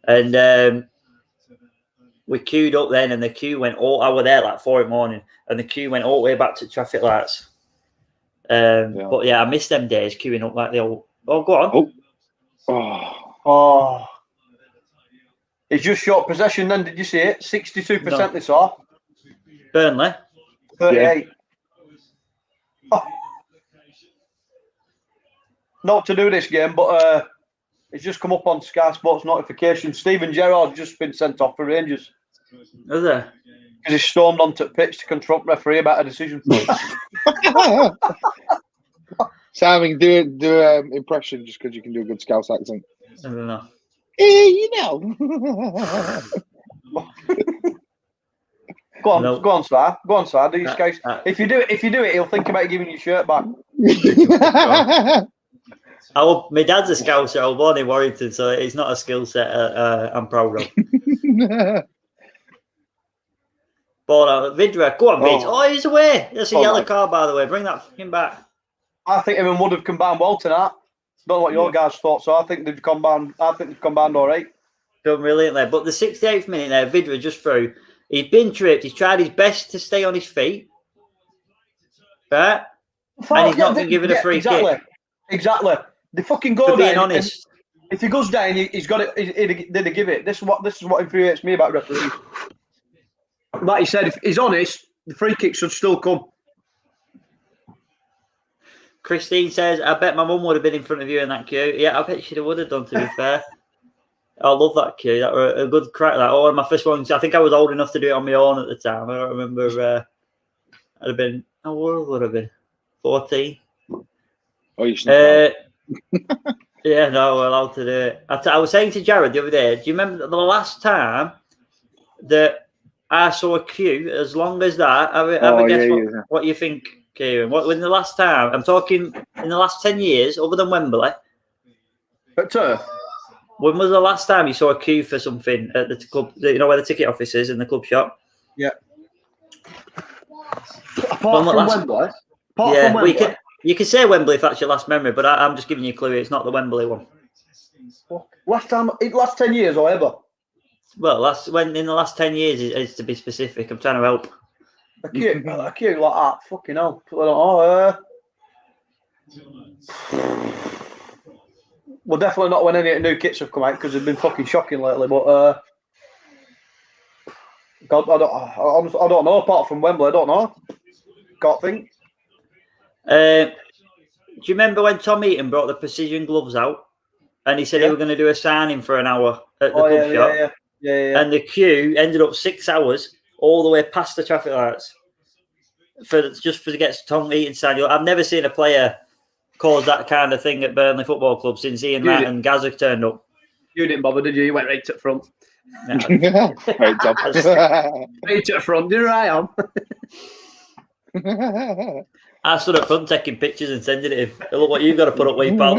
and we queued up then, and the queue went I was there like 4 in the morning, and the queue went all the way back to traffic lights. But yeah, I miss them days queuing up like the old. Oh, go on. Oh. It's just short possession then, did you see it? 62% they saw. Burnley. 38. Yeah. Oh. Not to do this game, but it's just come up on Sky Sports notification. Steven Gerrard's just been sent off for Rangers. Is there? Because he stormed onto the pitch to confront referee about a decision. Simon, do impression just because you can do a good Scouse accent. I don't know. You know. Go on, Sir. Go on, Sir. Do your Scouse. If you do it, he'll think about giving you your shirt back. My dad's a Scouser. I was born in Warrington, so it's not a skill set I'm proud of. Ball out. Vidra, go on, Vid. Oh, he's away. That's a yellow card, by the way. Bring that fucking back. I think him and Wood have combined well tonight. Don't know what your guys thought, so I think they've combined all right. Done brilliantly. But the 68th minute there, Vidra just through. He's been tripped. He's tried his best to stay on his feet. Right? And he's not been given a free kick. Exactly. They fucking go for down. Being honest. If he goes down, he's got it. Did he give it? This is what infuriates me about referees. Like you said, if he's honest, the free kick should still come. Christine says, I bet my mum would have been in front of you in that queue. Yeah, I bet she would have done, to be fair. I love that queue. That were a good crack. One of my first ones. I think I was old enough to do it on my own at the time. I don't remember. I'd have been. How old would I have been? 14. Oh, you should. Yeah, no, we're allowed to do it. I was saying to Jared the other day, do you remember the last time that I saw a queue as long as that? Have a guess what you think, Kieran? When the last time, I'm talking in the last 10 years, other than Wembley. But when was the last time you saw a queue for something at the club? You know where the ticket office is in the club shop? Yeah. Apart from Wembley? Yeah, well, you can say Wembley if that's your last memory, but I'm just giving you a clue. It's not the Wembley one. Last 10 years or ever? Well, in the last 10 years is to be specific. I'm trying to help. A queue like that. Fucking hell. I don't know. Well, definitely not when any new kits have come out because they've been fucking shocking lately. But God, I don't know. Apart from Wembley, I don't know. Can't think. Do you remember when Tom Eaton brought the precision gloves out, and he said he was going to do a signing for an hour at the club shop? Yeah. And the queue ended up 6 hours all the way past the traffic lights to get Tom Eaton signed. I've never seen a player cause that kind of thing at Burnley Football Club since Ian Wright and Gazza turned up. You didn't bother, did you? You went right to the front. Right, Tom. Right to the front. Do you know where I am? I stood up front taking pictures and sending it in. Look what you've got to put up with, pal.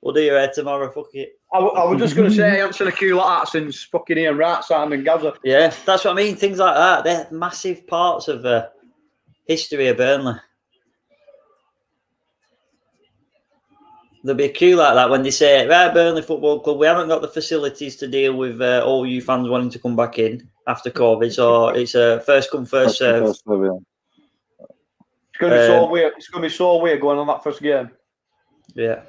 We'll do your hair tomorrow, fuck it. I was just going to say, I haven't seen a queue like that since fucking Ian Wright, Simon Gaza. Yeah, that's what I mean. Things like that. They're massive parts of the history of Burnley. There'll be a queue like that when they say, right, Burnley Football Club, we haven't got the facilities to deal with all you fans wanting to come back in after COVID, so it's a first come, first serve. It's going to be so weird. It's going to be so weird going on that first game. Yeah.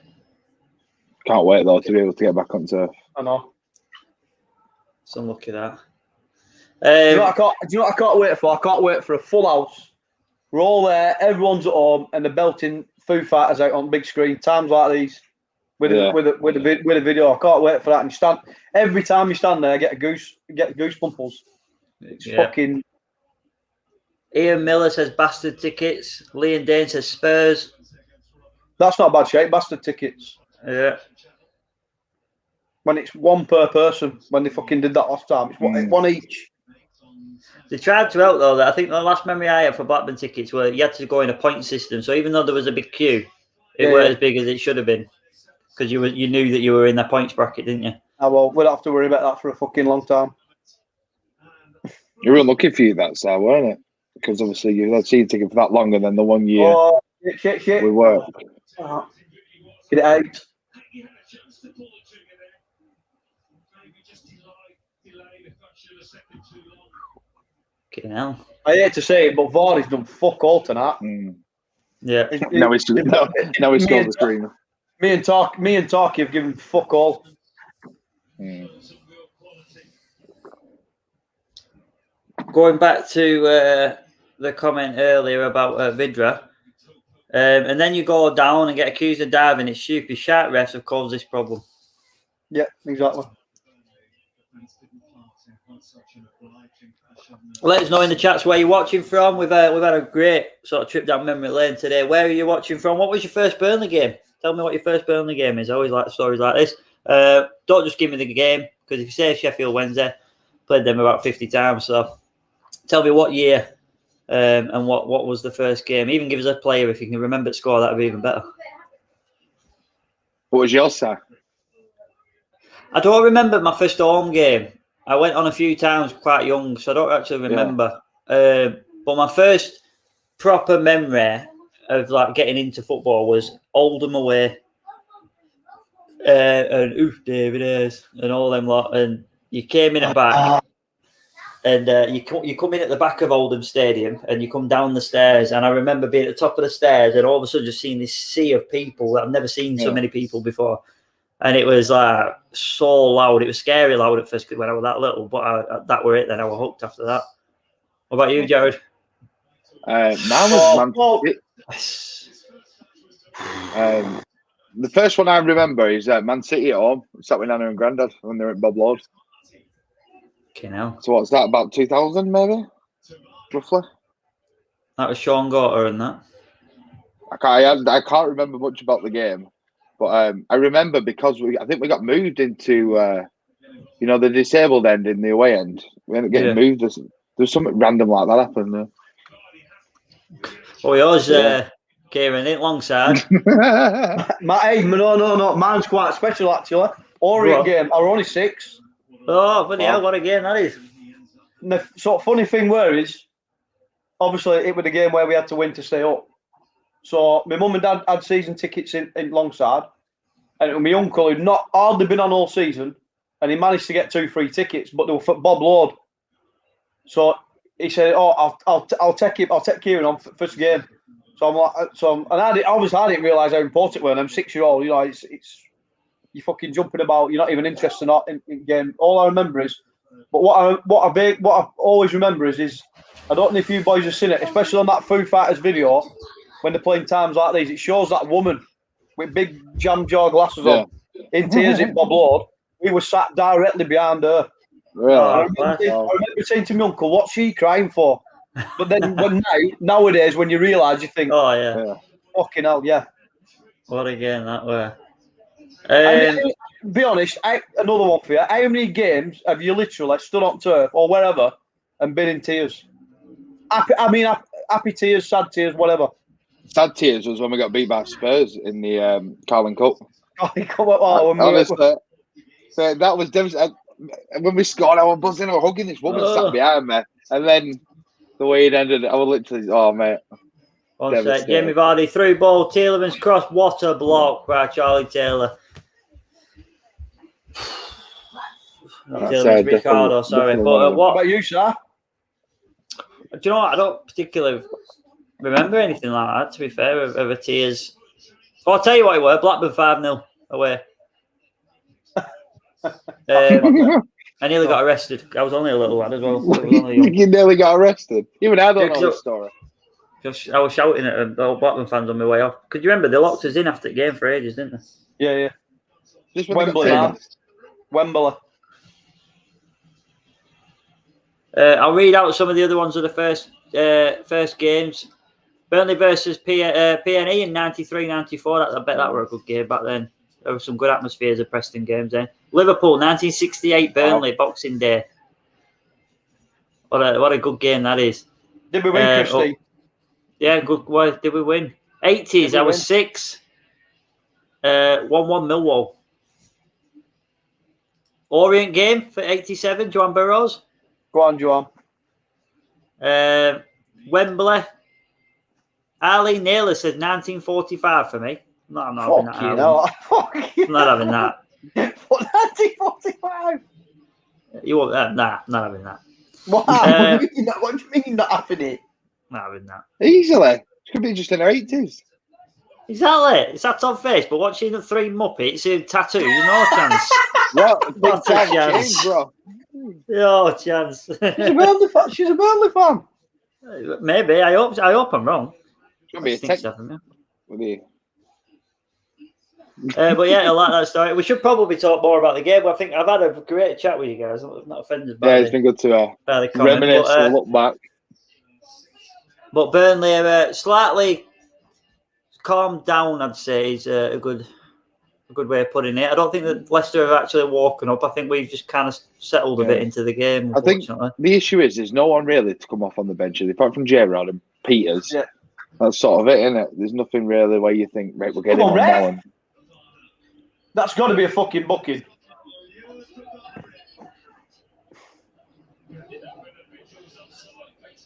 Can't wait though to be able to get back on turf. I know. So look at that. Do you know what I can't wait for? I can't wait for a full house. We're all there, everyone's at home, and they're belting Foo Fighters out on big screen. Times like these, with a video. I can't wait for that. And you stand every time you stand there, get goosebumps. It's fucking. Ian Miller says bastard tickets. Liam Dane says Spurs. That's not a bad shape. Bastard tickets. Yeah. When it's one per person, when they fucking did that last time, it's one each. They tried to help though. I think the last memory I had for Blackburn tickets were you had to go in a point system. So even though there was a big queue, it weren't as big as it should have been because you knew that you were in the points bracket, didn't you? Oh well, we don't have to worry about that for a fucking long time. You were lucky for you that, Sal, weren't it? Because obviously you had seen ticket for that long, and then the 1 year shit. we were. Get it out. Okay, now. I hate to say it, but Vardy's done fuck all tonight. Yeah. Now he's scored the screen. Me and Tarky have given fuck all. Going back to the comment earlier about Vidra, and then you go down and get accused of diving. It's stupid. Shark refs have caused this problem. Yeah, exactly. Let us know in the chats where you're watching from. We've had a great sort of trip down memory lane today. Where are you watching from? What was your first Burnley game? Tell me what your first Burnley game is. I always like stories like this. Don't just give me the game, because if you say Sheffield Wednesday, played them about 50 times. So tell me what year and what was the first game. Even give us a player if you can remember the score. That would be even better. What was yours, sir? I don't remember my first home game. I went on a few times quite young, so I don't actually remember. But my first proper memory of like getting into football was Oldham away, and David Ayres and all them lot. And you came in at back, and you come in at the back of Oldham Stadium, and you come down the stairs. And I remember being at the top of the stairs, and all of a sudden just seeing this sea of people that I've never seen so many people before. And it was like so loud. It was scary loud at first when I was that little, but that were it. Then I was hooked after that. What about you, Jared? The first one I remember is Man City at home. I sat with Nana and Grandad when they were at Bob Lord. Okay, now. So what's that, about 2000 maybe? Roughly? That was Sean Gorter and that. I can't remember much about the game. But I remember because I think we got moved into, the disabled end in the away end. We ended up getting moved. There's something random like that happened. Oh, yours, Kieran, ain't long side. No. Mine's quite special, actually. Orient game. I was only 6. Oh, bloody hell, what a game that is. And the sort of funny thing is, obviously, it was a game where we had to win to stay up. So my mum and dad had season tickets in Longside, and it was my uncle who'd not hardly been on all season, and he managed to get 2 free tickets, but they were for Bob Lord. So he said, "Oh, I'll take Kieran on for first game." So I'm like, and I didn't realise how important it was. And I'm 6-year-old, it's you fucking jumping about. You're not even interested in game. All I remember is, but what I always remember is I don't know if you boys have seen it, especially on that Foo Fighters video. When they're playing times like these, it shows that woman with big jam jaw glasses on, in tears in Bob Lord. We were sat directly behind her. Really? I remember saying to my uncle, "What's she crying for?" But then nowadays, when you realise, you think, "Oh yeah, fucking hell, yeah." What a game that were. Be honest, another one for you. How many games have you literally stood on turf or wherever and been in tears? Happy tears, sad tears, whatever. Sad tears was when we got beat by Spurs in the Carling Cup. Honestly, that was devastating. When we scored, I was buzzing, I was hugging this woman sat behind me, and then the way it ended, I was literally, oh mate. One sec, Jamie Vardy through ball, Tielemans cross, what a block by Charlie Taylor. Not Tielemans, Ricardo, sorry. But what about you, sir? Do you know what? I don't particularly remember anything like that, to be fair, of a tears. Oh, I'll tell you what it were, Blackburn 5-0 away. I nearly got arrested. I was only a little lad as well. You nearly got arrested? Even I don't know the story. I was shouting at the Blackburn fans on my way off. Could you remember? They locked us in after the game for ages, didn't they? Yeah. Just Wembley. I'll read out some of the other ones of the first games. Burnley versus PNE in 93-94. I bet that were a good game back then. There were some good atmospheres of Preston games then. Liverpool, 1968, Burnley, Boxing Day. What a good game that is. Did we win, Christy? Yeah, good. Why did we win? 80s, I was 6. 1-1 Millwall. Orient game for 87, Joan Burrows. Go on, Joan. Wembley. Ali Naylor says 1945 for me. I'm not having that. I'm not having that. 1945? You want that? Nah, not having that. What do you mean not having it? Not having that. Easily. It could be just in the 80s. Exactly. It's that on face, but watching the 3 Muppets in tattoos, no chance. What a chance, bro. No chance. She's a Burnley fan. Maybe. I hope I'm wrong. It's going to be a tech. But yeah, I like that story. We should probably talk more about the game. I think I've had a great chat with you guys. I'm not offended by it's been good to reminisce and look back. But Burnley are slightly calmed down, I'd say, is a good way of putting it. I don't think that Leicester have actually woken up. I think we've just kind of settled a bit into the game. I think the issue is there's no one really to come off on the bench, apart from Gerrard and Peters. Yeah. That's sort of it, isn't it? There's nothing really where you think, right, we're getting on now. That's got to be a fucking booking.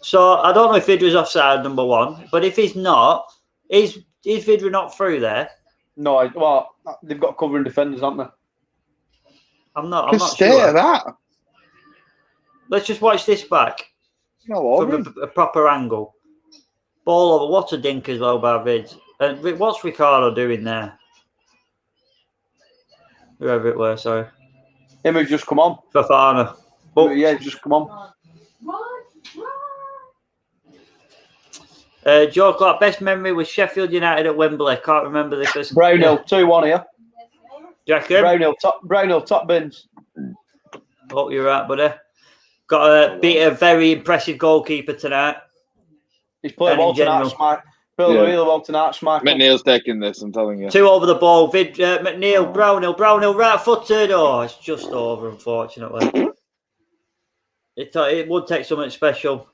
So I don't know if Vidra's offside, number one, but if he's not, is Vidra not through there? No, well, they've got covering defenders, haven't they? I'm not sure. That. Let's just watch this back from a proper angle. Ball over. What a dink as well by Vid. And what's Ricardo doing there? Whoever it was, sorry. Him who's just come on. Fafana. Yeah, he's just come on. Joe Clark, best memory was Sheffield United at Wembley. Can't remember the first. Brownhill, 2-1 here. Jacob? Brownhill, top bins. Oh, you're right, buddy. Got to beat a very impressive goalkeeper tonight. He's playing well tonight, Smart. Playing really well tonight, Smart. McNeil's taking this, I'm telling you. 2 over the ball. McNeil, Brownhill, right footed. Oh, it's just over, unfortunately. It would take something special.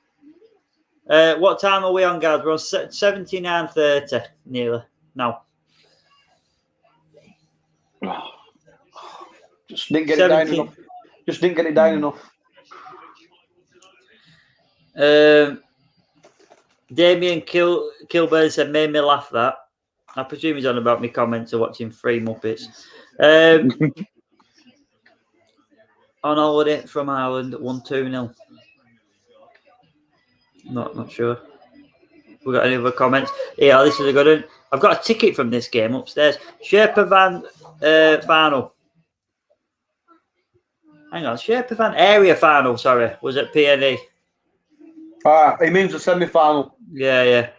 What time are we on, guys? We're on 79:30 nearly now. Just didn't get it down enough. Just didn't get it down enough. Damien Kilburn said, made me laugh that. I presume he's on about me comments of watching 3 Muppets. On holiday from Ireland, 1-2-0. Not sure. We got any other comments? Yeah, this is a good one. I've got a ticket from this game upstairs. Sherpa Van final. Hang on, Sherpa Van area final. Sorry, was at PNE. It means the semi-final. Yeah.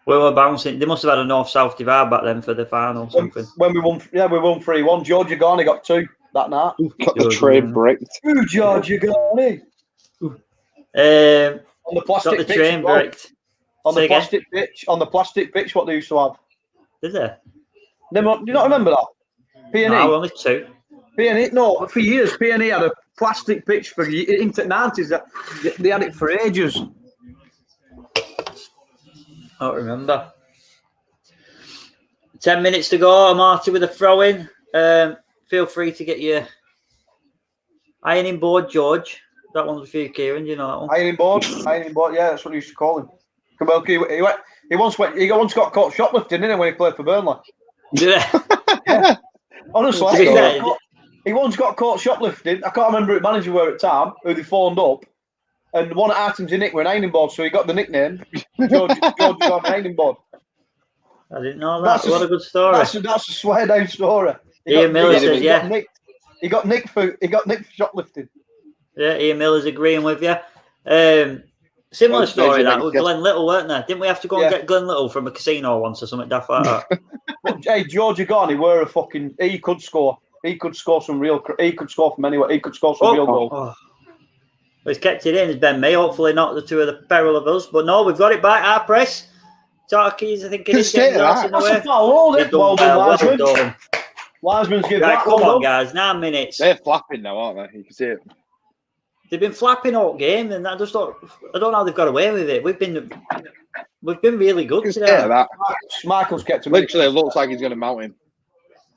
We were bouncing. They must have had a north-south divide back then for the final. Something. When we won 3-1. Georgia Garney got 2 that night. Got the train bricked. Ooh, Georgia Garney. On the plastic got the pitch. Train bricked. On the plastic pitch. On the plastic pitch, what they used to have. Did they? Do you not remember that? P&E. No, only 2. P&E, no, for years, P&E had a plastic pitch for into the 90s. That they had it for ages. I don't remember. 10 minutes to go. Marty with a throw-in. Feel free to get your ironing board, George. That one's for you, Kieran. Do you know that one? Ironing board. Yeah, that's what he used to call him. He once got caught shoplifting, didn't he, when he played for Burnley? Yeah. Yeah. Honestly, fair, he once got caught shoplifting. I can't remember who the manager were at the time, who they phoned up. And one of the items he nicked were an ironing board, so he got the nickname George on ironing board. I didn't know that. What a good story. That's a swear down story. Ian Miller says, yeah. He got nicked for shoplifting. Yeah, Ian Miller's agreeing with you. Similar story that with Glenn Little, weren't there? Didn't we have to go and get Glenn Little from a casino once or something daft like that? But, hey, George Agani were a fucking. He could score. He could score some real. He could score from anywhere. He could score some real goals. Well, he's kept it in. It's Ben May. Hopefully not the two of the peril of us. But no, we've got it back. Our press. Tarkies, I think it is getting that in the way. That's a foul, isn't it? Well done, Wiseman's given right, that. come on, guys. 9 minutes. They're flapping now, aren't they? You can see it. They've been flapping all game, and I don't know how they've got away with it. We've been really good today. That. Schmeichel's kept him. Literally, it looks like he's going to mount him.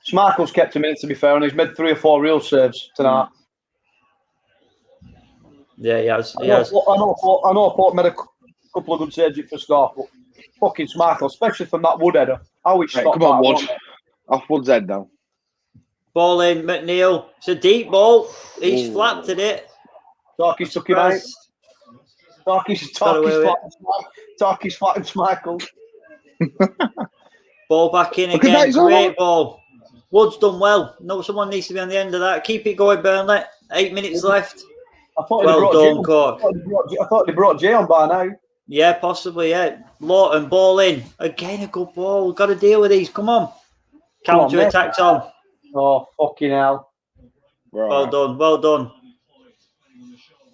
Schmeichel's kept him in, to be fair, and he's made 3 or 4 real saves tonight. Yeah, he has. I know Port made a couple of good saves at the start, but fucking Schmeichel, especially from that Wood header. How he stopped. Come on, Wood. Off Wood's head now. Ball in, McNeil. It's a deep ball. He's flapped it. Tarki's took him out. Tarki's flattened Schmeichel. Ball back in again. Great ball. Wood's done well. No, someone needs to be on the end of that. Keep it going, Burnley. 8 minutes left. Well done, Cork. I thought they brought Jay on by now. Yeah, possibly, yeah. Lawton, ball in. Again, a good ball. We've got to deal with these. Come on. Counter-attack's on. Oh, fucking hell. Well done, well done.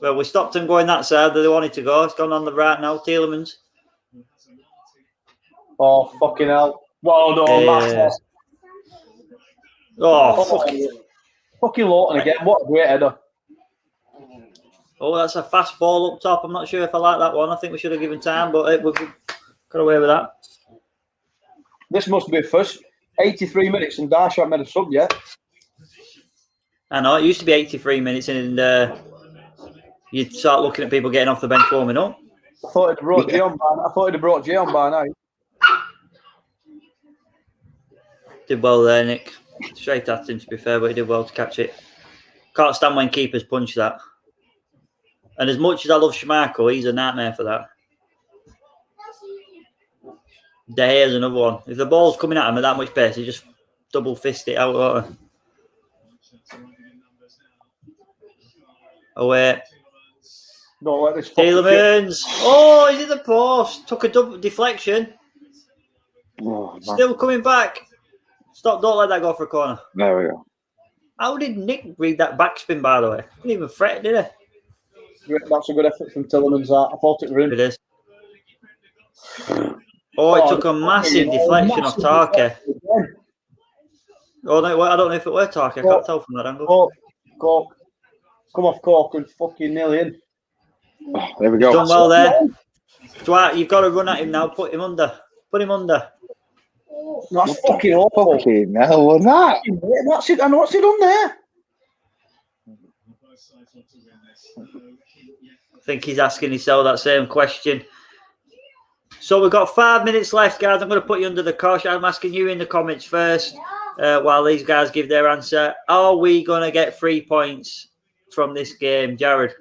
Well, we stopped them going that side that they wanted to go. It's gone on the right now, Tielemans. Oh, fucking hell. Well done, Matt. Fucking Lawton again. What a great header. Oh, that's a fast ball up top. I'm not sure if I like that one. I think we should have given time, but we've got away with that. This must be first 83 minutes and Dash hasn't made a sub yet. I know, it used to be 83 minutes and you'd start looking at people getting off the bench warming up. I thought he'd brought Jay on by now. Did well there, Nick. Straight at him, to be fair, but he did well to catch it. Can't stand when keepers punch that. And as much as I love Schmeichel, he's a nightmare for that. De Gea's another one. If the ball's coming at him at that much pace, he just double fist it out. Away. Don't let this Tielemans. Oh, he's in the post. Took a double deflection. Oh, Still coming back. Stop, don't let that go for a corner. There we go. How did Nick read that backspin, by the way? Didn't even fret, did he? That's a good effort from Tielemans. I thought it was him. It is. Oh, it took a massive deflection off Tarky. Oh, no, I don't know if it were Tarky. I can't tell from that angle. Cork. Come off Cork and fucking nearly in. Oh, there we go. He's done well there. Dwight, you've got to run at him now. Put him under. Put him under. That's fucking awful. Fucking hell, what's that? What's he done there? I think he's asking himself that same question. So we've got 5 minutes left, guys. I'm going to put you under the cosh. I'm asking you in the comments first while these guys give their answer. Are we going to get 3 points from this game, Jared?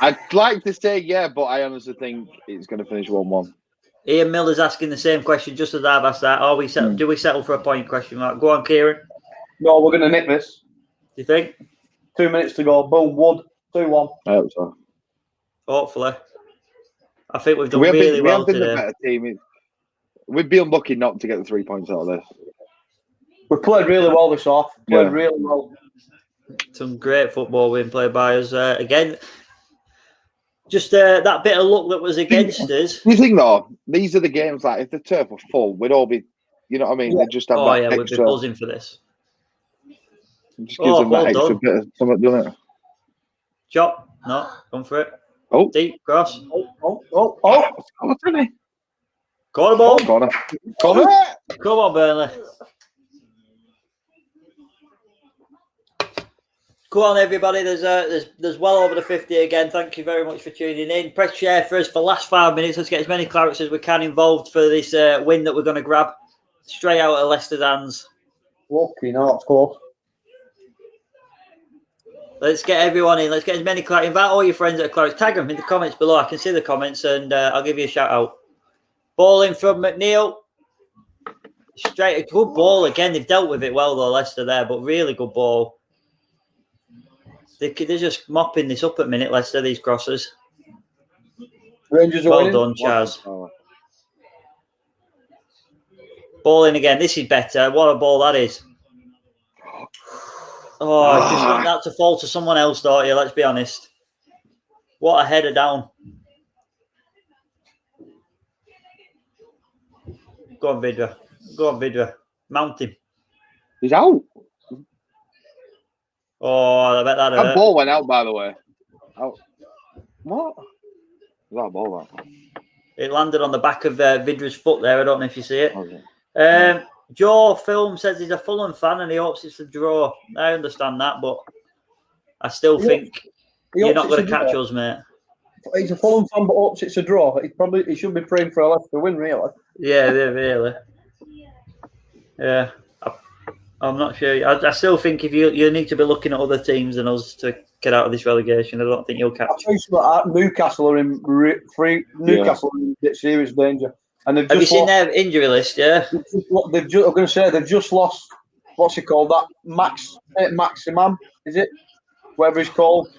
I'd like to say yeah, but I honestly think it's going to finish 1-1. Ian Miller's asking the same question just as I've asked that. Do we settle for a point? Question mark. Go on, Kieran. No, we're going to nick this. Do you think? 2 minutes to go. Boom, Wood. 2-1. I hope so. Hopefully. I think we've done really well today. The better team. We'd be unlucky not to get the 3 points out of this. We played really well this off. Played really well. Some great football being played by us. Again, just that bit of luck that was against us. You think, though, these are the games, like, if the turf was full, we'd all be You know what I mean? Yeah. They just have Oh that yeah, we've been extra. buzzing for this. Just gives them that well extra done. bit of something, doesn't it? Chop, no, gone for it. Oh, Deep cross. Oh. oh, Anthony. Corner ball. Corner. Come on, Burnley. Go on, everybody. There's well over the 50 again. Thank you very much for tuning in. Press share for us for the last 5 minutes. Let's get as many Clarets as we can involved for this win that we're going to grab straight out of Leicester's hands. Lucky, no, of course. Let's get everyone in. Let's get as many Clarets. Invite all your friends at Clarets. Tag them in the comments below. I can see the comments and I'll give you a shout out. Ball in from McNeil. Straight, a good ball again. They've dealt with it well though, Leicester there, but really good ball. They're just mopping this up at minute, Leicester, these crosses. Rangers are Well winning. done, Chaz. Ball in again. This is better. What a ball that is. Oh, just want that to fall to someone else, don't you? Let's be honest. What a header down. Go on, Vidra. Go on, Vidra. Mount him. He's out. Oh, I bet that hurt. That ball went out, by the way. Out. What? That ball that? It landed on the back of Vidra's foot there. I don't know if you see it. Okay. Joe Film says he's a Fulham fan and he hopes it's a draw. I understand that, but I still think you're not going to catch us, mate. He's a Fulham fan, but hopes it's a draw. He should be praying for a Leicester win, really. Yeah, really. Yeah, I'm not sure. I still think if you need to be looking at other teams than us to get out of this relegation. I don't think you'll catch. Newcastle are in Newcastle are in serious danger. And they've Have you just seen their injury list? Yeah. I'm going to say they've just lost. What's he called? That Maximum, is it? Whatever he's called.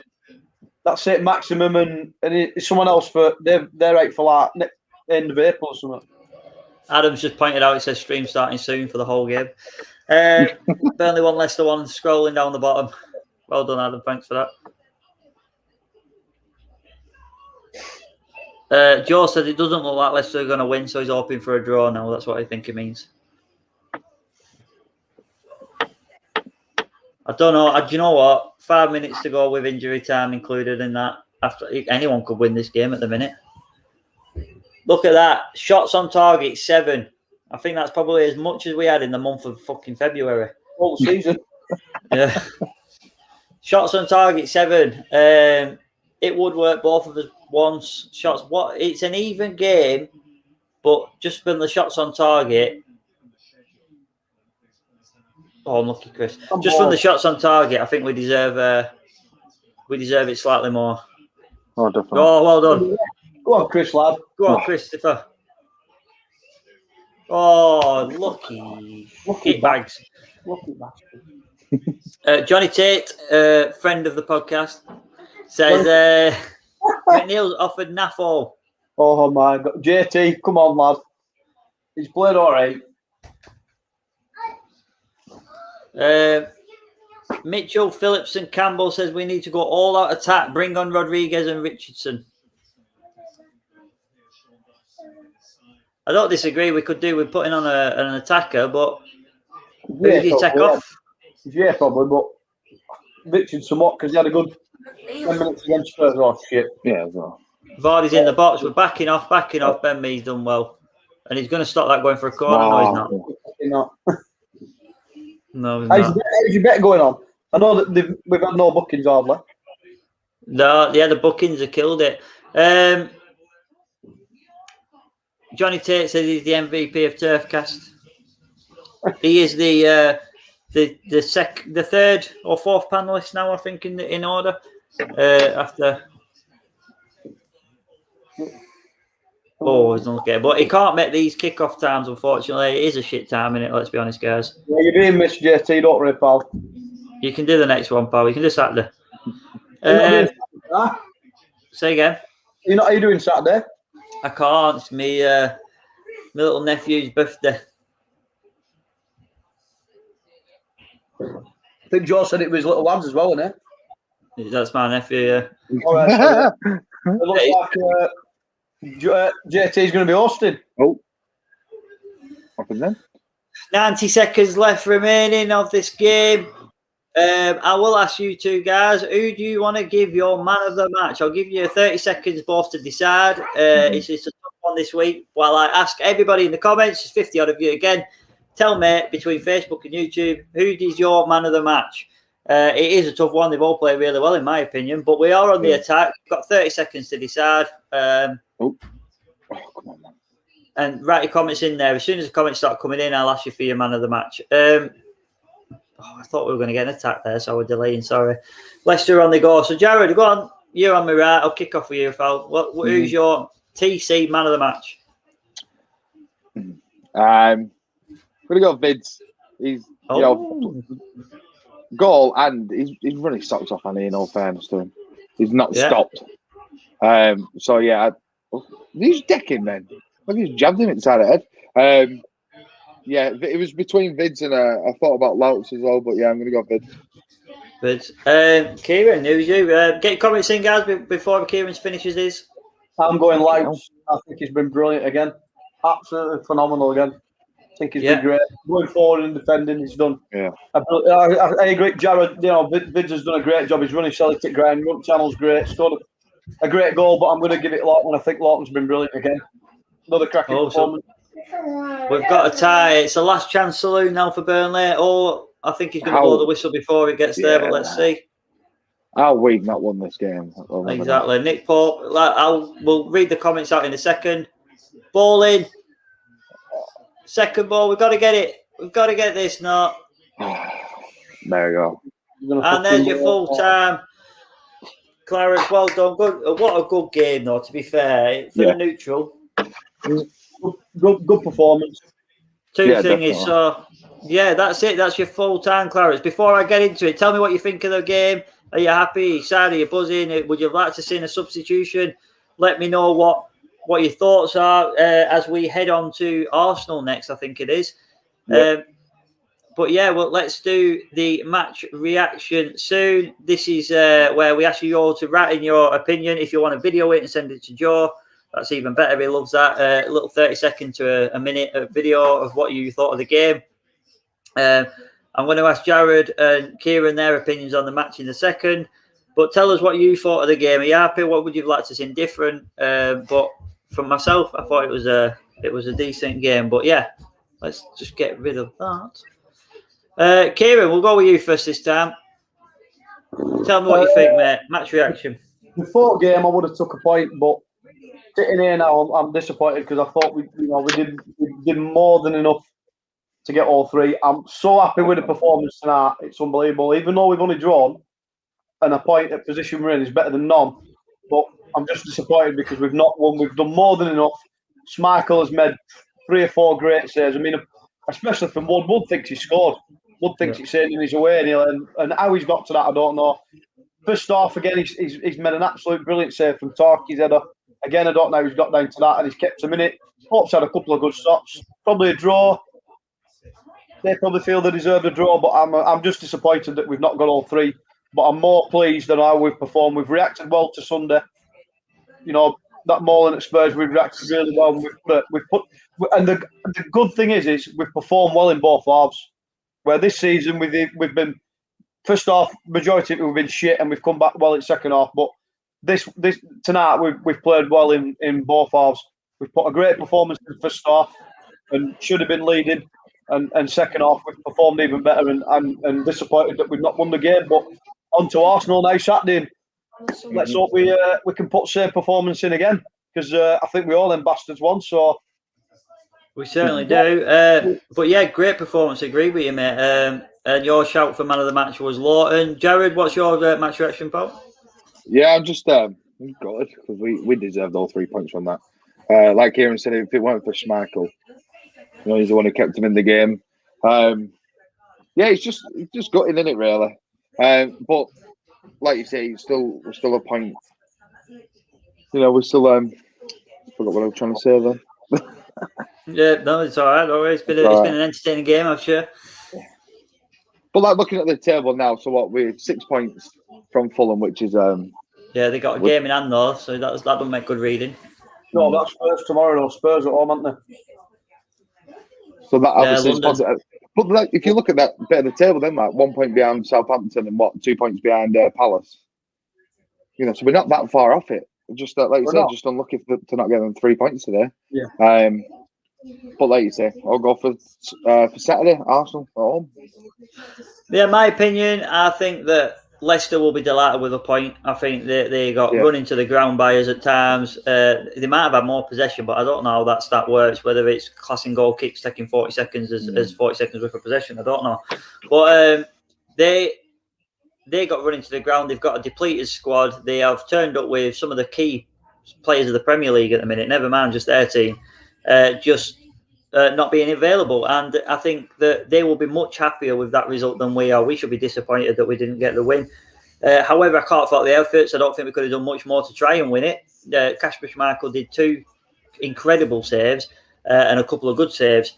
That's it, Maximum, and it's someone else they're out for like end of April or something. Adam's just pointed out. It says stream starting soon for the whole game. Burnley 1, Leicester 1. Scrolling down the bottom. Well done, Adam. Thanks for that. Joe said it doesn't look like Leicester are going to win, so he's hoping for a draw now. That's what I think it means. I don't know. Do you know what? 5 minutes to go with injury time included in that. After anyone could win this game at the minute. Look at that. Shots on target, 7. I think that's probably as much as we had in the month of fucking February. All season. Yeah. Shots on target, 7. It would work both of us once. Shots. What? It's an even game, but just from the shots on target. Oh, unlucky, Chris. Just from the shots on target, I think we deserve it slightly more. Oh, definitely. Oh, well done. Go on, Chris, lad. Go on, Christopher. Oh, lucky bags. Lucky bastard. Johnny Tate, friend of the podcast, says McNeil's offered Naffo. Oh my God, JT, come on, lad. He's played all right. Mitchell, Phillips, and Campbell says we need to go all out attack. Bring on Rodriguez and Richardson. I don't disagree. We could do with putting on an attacker, but who do you take off? Yeah, probably, but Richardson, what? Because he had a good 10 minutes against Spurs. Oh, shit. Yeah, well. Vardy's in the box. We're backing off. Ben Mee's done well. And he's going to stop that going for a corner. No, he's not. No, he's not. How's your bet going on? I know that we've had no bookings, hardly. No, yeah, the bookings have killed it. Johnny Tate says he's the MVP of TurfCast. He is the third or fourth panelist now, I think, in order. After. Oh, he's not okay. But he can't make these kickoff times, unfortunately. It is a shit time, innit? Let's be honest, guys. Yeah, you're doing Miss JT, don't worry, pal. You can do the next one, pal. You can do Saturday. Say again. Are you doing Saturday? I can't. It's my little nephew's birthday. I think Joe said it was little lads as well, isn't it? That's my nephew, yeah. All right, so it looks like JT's going to be hosting. Oh. What happened then? 90 seconds left remaining of this game. I will ask you two guys, who do you want to give your man of the match? I'll give you 30 seconds both to decide. It's a tough one this week. While I ask everybody in the comments, there's 50 odd of you again, tell me between Facebook and YouTube, who is your man of the match? It is a tough one. They've all played really well, in my opinion, but we are on the attack. We've got 30 seconds to decide. Come on, man. And write your comments in there. As soon as the comments start coming in, I'll ask you for your man of the match. I thought we were going to get an attack there, so we're delaying. Sorry. Leicester on the go. So, Jared, go on. You're on my right. I'll kick off with you, Phil. Who's your TC man of the match? I'm going to go Vids. He's, goal, and he's running socks off, and in all fairness to him, he's not stopped. So, yeah, he's decking, man. Look, he's jabbed him inside the head. Yeah, it was between Vids and I thought about Louts as well, but yeah, I'm going to go Vids. Vids. Kieran, who's you? Get your comments in, guys, before Kieran finishes his. I'm going Louts. I think he's been brilliant again. Absolutely phenomenal again. I think he's been great. Going forward and defending, he's done. Yeah. I agree, Jared. Vids has done a great job. He's running Celtic ground. Channel's great. Scored a great goal, but I'm going to give it Lawton. I think Lawton's been brilliant again. Another cracking performance. We've got a tie. It's the last chance saloon now for Burnley. Oh, I think he's going to blow the whistle before it gets there, but let's see. How we've not won this game. Exactly. Nick Pope, we'll read the comments out in a second. Ball in. Second ball. We've got to get it. We've got to get this now. There we go. And there's your full time. Clarets, well done. Good. What a good game, though, to be fair. For the neutral. Good performance. Two things. So, that's it. That's your full time, Clarets. Before I get into it, tell me what you think of the game. Are you happy? Are you sad? Are you buzzing? Would you like to see a substitution? Let me know what your thoughts are as we head on to Arsenal next, I think it is. Let's do the match reaction soon. This is where we ask you all to write in your opinion. If you want to video it and send it to Joe, that's even better. He loves that. A little 30-second to a minute of video of what you thought of the game. I'm going to ask Jared and Kieran their opinions on the match in a second. But tell us what you thought of the game. Are you happy? What would you like to see different? But from myself, I thought it was a decent game. But yeah, let's just get rid of that. Kieran, we'll go with you first this time. Tell me what you think, mate. Match reaction. Before game, I would have took a point, but sitting here now, I'm disappointed because I thought we did more than enough to get all three. I'm so happy with the performance tonight. It's unbelievable. Even though we've only drawn, and a point at position we're in is better than none. But I'm just disappointed because we've not won. We've done more than enough. Schmeichel has made 3 or 4 great saves. I mean, especially from Wood. Wood thinks he scored. Wood thinks he's saying in his away, and how he's got to that, I don't know. First off, again, he's made an absolute brilliant save from Tarky's header. Again, I don't know how he's got down to that, and he's kept him in it. Pope's had a couple of good stops. Probably a draw. They probably feel they deserve a draw, but I'm just disappointed that we've not got all 3. But I'm more pleased than how we've performed. We've reacted well to Sunday. That mauling at Spurs, we've reacted really well. And the good thing is we've performed well in both halves. Where this season we've been first half majority of it we've been shit, and we've come back well in second half. But this tonight we've played well in both halves. We've put a great performance in the first half and should have been leading. And second half we've performed even better, and disappointed that we've not won the game. But on to Arsenal now Saturday. Let's hope we can put same performance in again, because I think we all them bastards won. So we certainly do. But yeah, great performance. Agree with you, mate. And your shout for man of the match was Lawton. Jared, what's your match reaction, pal? Yeah, I'm just gutted because we deserved all 3 points from that. Like Kieran said, if it weren't for Schmeichel, he's the one who kept him in the game. It's just gutting, isn't it, really? But like you say, we're still a point. We're still. I forgot what I was trying to say then. Yeah, no, it's all right. It's been an entertaining game, I'm sure. But looking at the table now, so what? We're 6 points from Fulham, which is they got a game in hand though, so that doesn't make good reading. No, that's Spurs tomorrow. Spurs at home, aren't they? So that obviously is London. positive. But like, if you look at that bit of the table, then like 1 point behind Southampton and 2 points behind Palace. You know, so we're not that far off it. Just like you say, just unlucky to not get them 3 points today. Yeah. But like you say, I'll go for Saturday, Arsenal at home. Yeah, my opinion, I think that Leicester will be delighted with a point. I think they got run into the ground by us at times. They might have had more possession, but I don't know how that stat works, whether it's classing goal kicks taking 40 seconds as 40 seconds worth of possession. I don't know. But they got run into the ground. They've got a depleted squad. They have turned up with some of the key players of the Premier League at the minute, never mind just their team, not being available. And I think that they will be much happier with that result than we are. We should be disappointed that we didn't get the win. However, I can't fault the efforts. I don't think we could have done much more to try and win it. Kasper Schmeichel did 2 incredible saves and a couple of good saves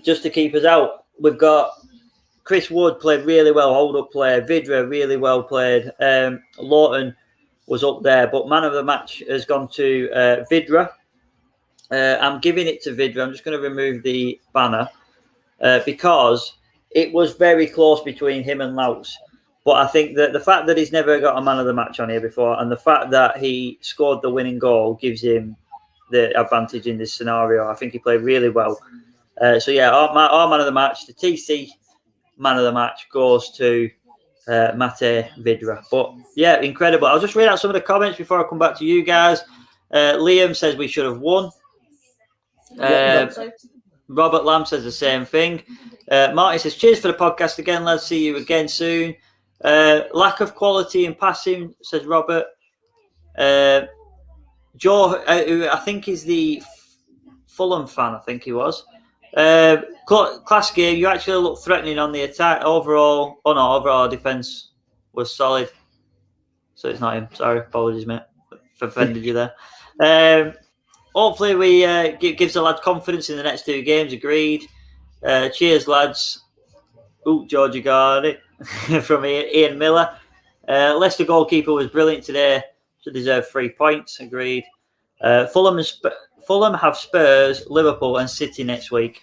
just to keep us out. We've got Chris Wood played really well, hold-up play. Vidra really well played. Lawton was up there, but man of the match has gone to Vidra. I'm giving it to Vidra. I'm just going to remove the banner because it was very close between him and Laus. But I think that the fact that he's never got a man of the match on here before and the fact that he scored the winning goal gives him the advantage in this scenario. I think he played really well. So, yeah, our man of the match, the TC man of the match, goes to Mate Vidra. But, yeah, incredible. I'll just read out some of the comments before I come back to you guys. Liam says we should have won. Robert Lamb says the same thing. Marty says, cheers for the podcast again, lads. See you again soon. Lack of quality in passing, says Robert. Joe, who I think is the Fulham fan, I think he was. Class game, you actually look threatening on the attack. Overall, overall defence was solid. So it's not him. Sorry, apologies, mate. If I offended you there. Hopefully, we gives the lad confidence in the next 2 games. Agreed. Cheers, lads. Georgie got it from Ian Miller. Leicester goalkeeper was brilliant today. Should deserve 3 points. Agreed. Fulham have Spurs, Liverpool, and City next week.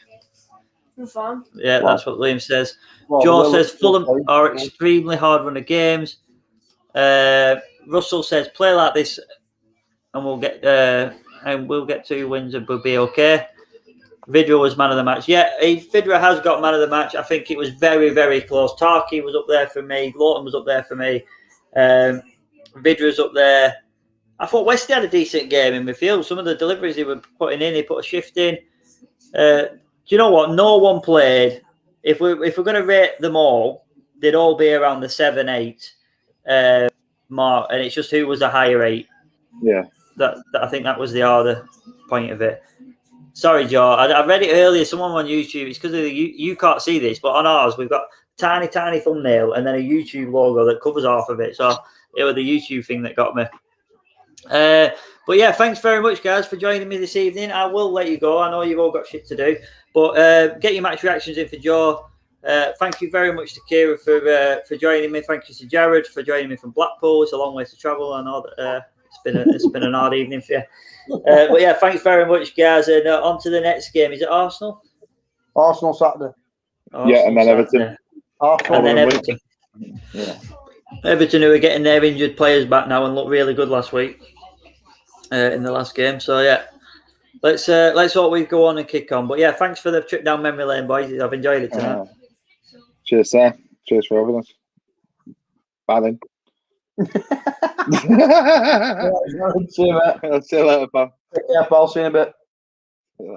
Fun. Yeah, that's what Liam says. Joe says Fulham are extremely hard run of games. Russell says play like this, and we'll get 2 wins and we'll be okay. Vidra was man of the match. Yeah, Vidra has got man of the match. I think it was very, very close. Tarky was up there for me. Lawton was up there for me. Vidra's up there. I thought Westy had a decent game in midfield. Some of the deliveries he was putting in, he put a shift in. Do you know what? No one played. If we're going to rate them all, they'd all be around the 7-8 mark, and it's just who was a higher 8. Yeah. That I think that was the other point of it. Sorry, Joe. I read it earlier. Someone on YouTube. It's because you can't see this, but on ours we've got tiny thumbnail and then a YouTube logo that covers half of it. So it was the YouTube thing that got me. But yeah, thanks very much, guys, for joining me this evening. I will let you go. I know you've all got shit to do, but get your match reactions in for Joe. Thank you very much to Kira for joining me. Thank you to Jared for joining me from Blackpool. It's a long way to travel. I know that it's been an hard evening for you. But yeah, thanks very much, guys. And on to the next game. Is it Arsenal? Arsenal Saturday. Yeah, and then Everton. Arsenal and then Everton. Yeah. Everton, who are getting their injured players back now and looked really good last week in the last game. So yeah, let's hope we go on and kick on. But yeah, thanks for the trip down memory lane, boys. I've enjoyed it tonight. Cheers, sir. Cheers for having us. Bye then. See you, mate. See you later, pal. Take care, pal. See you in a bit.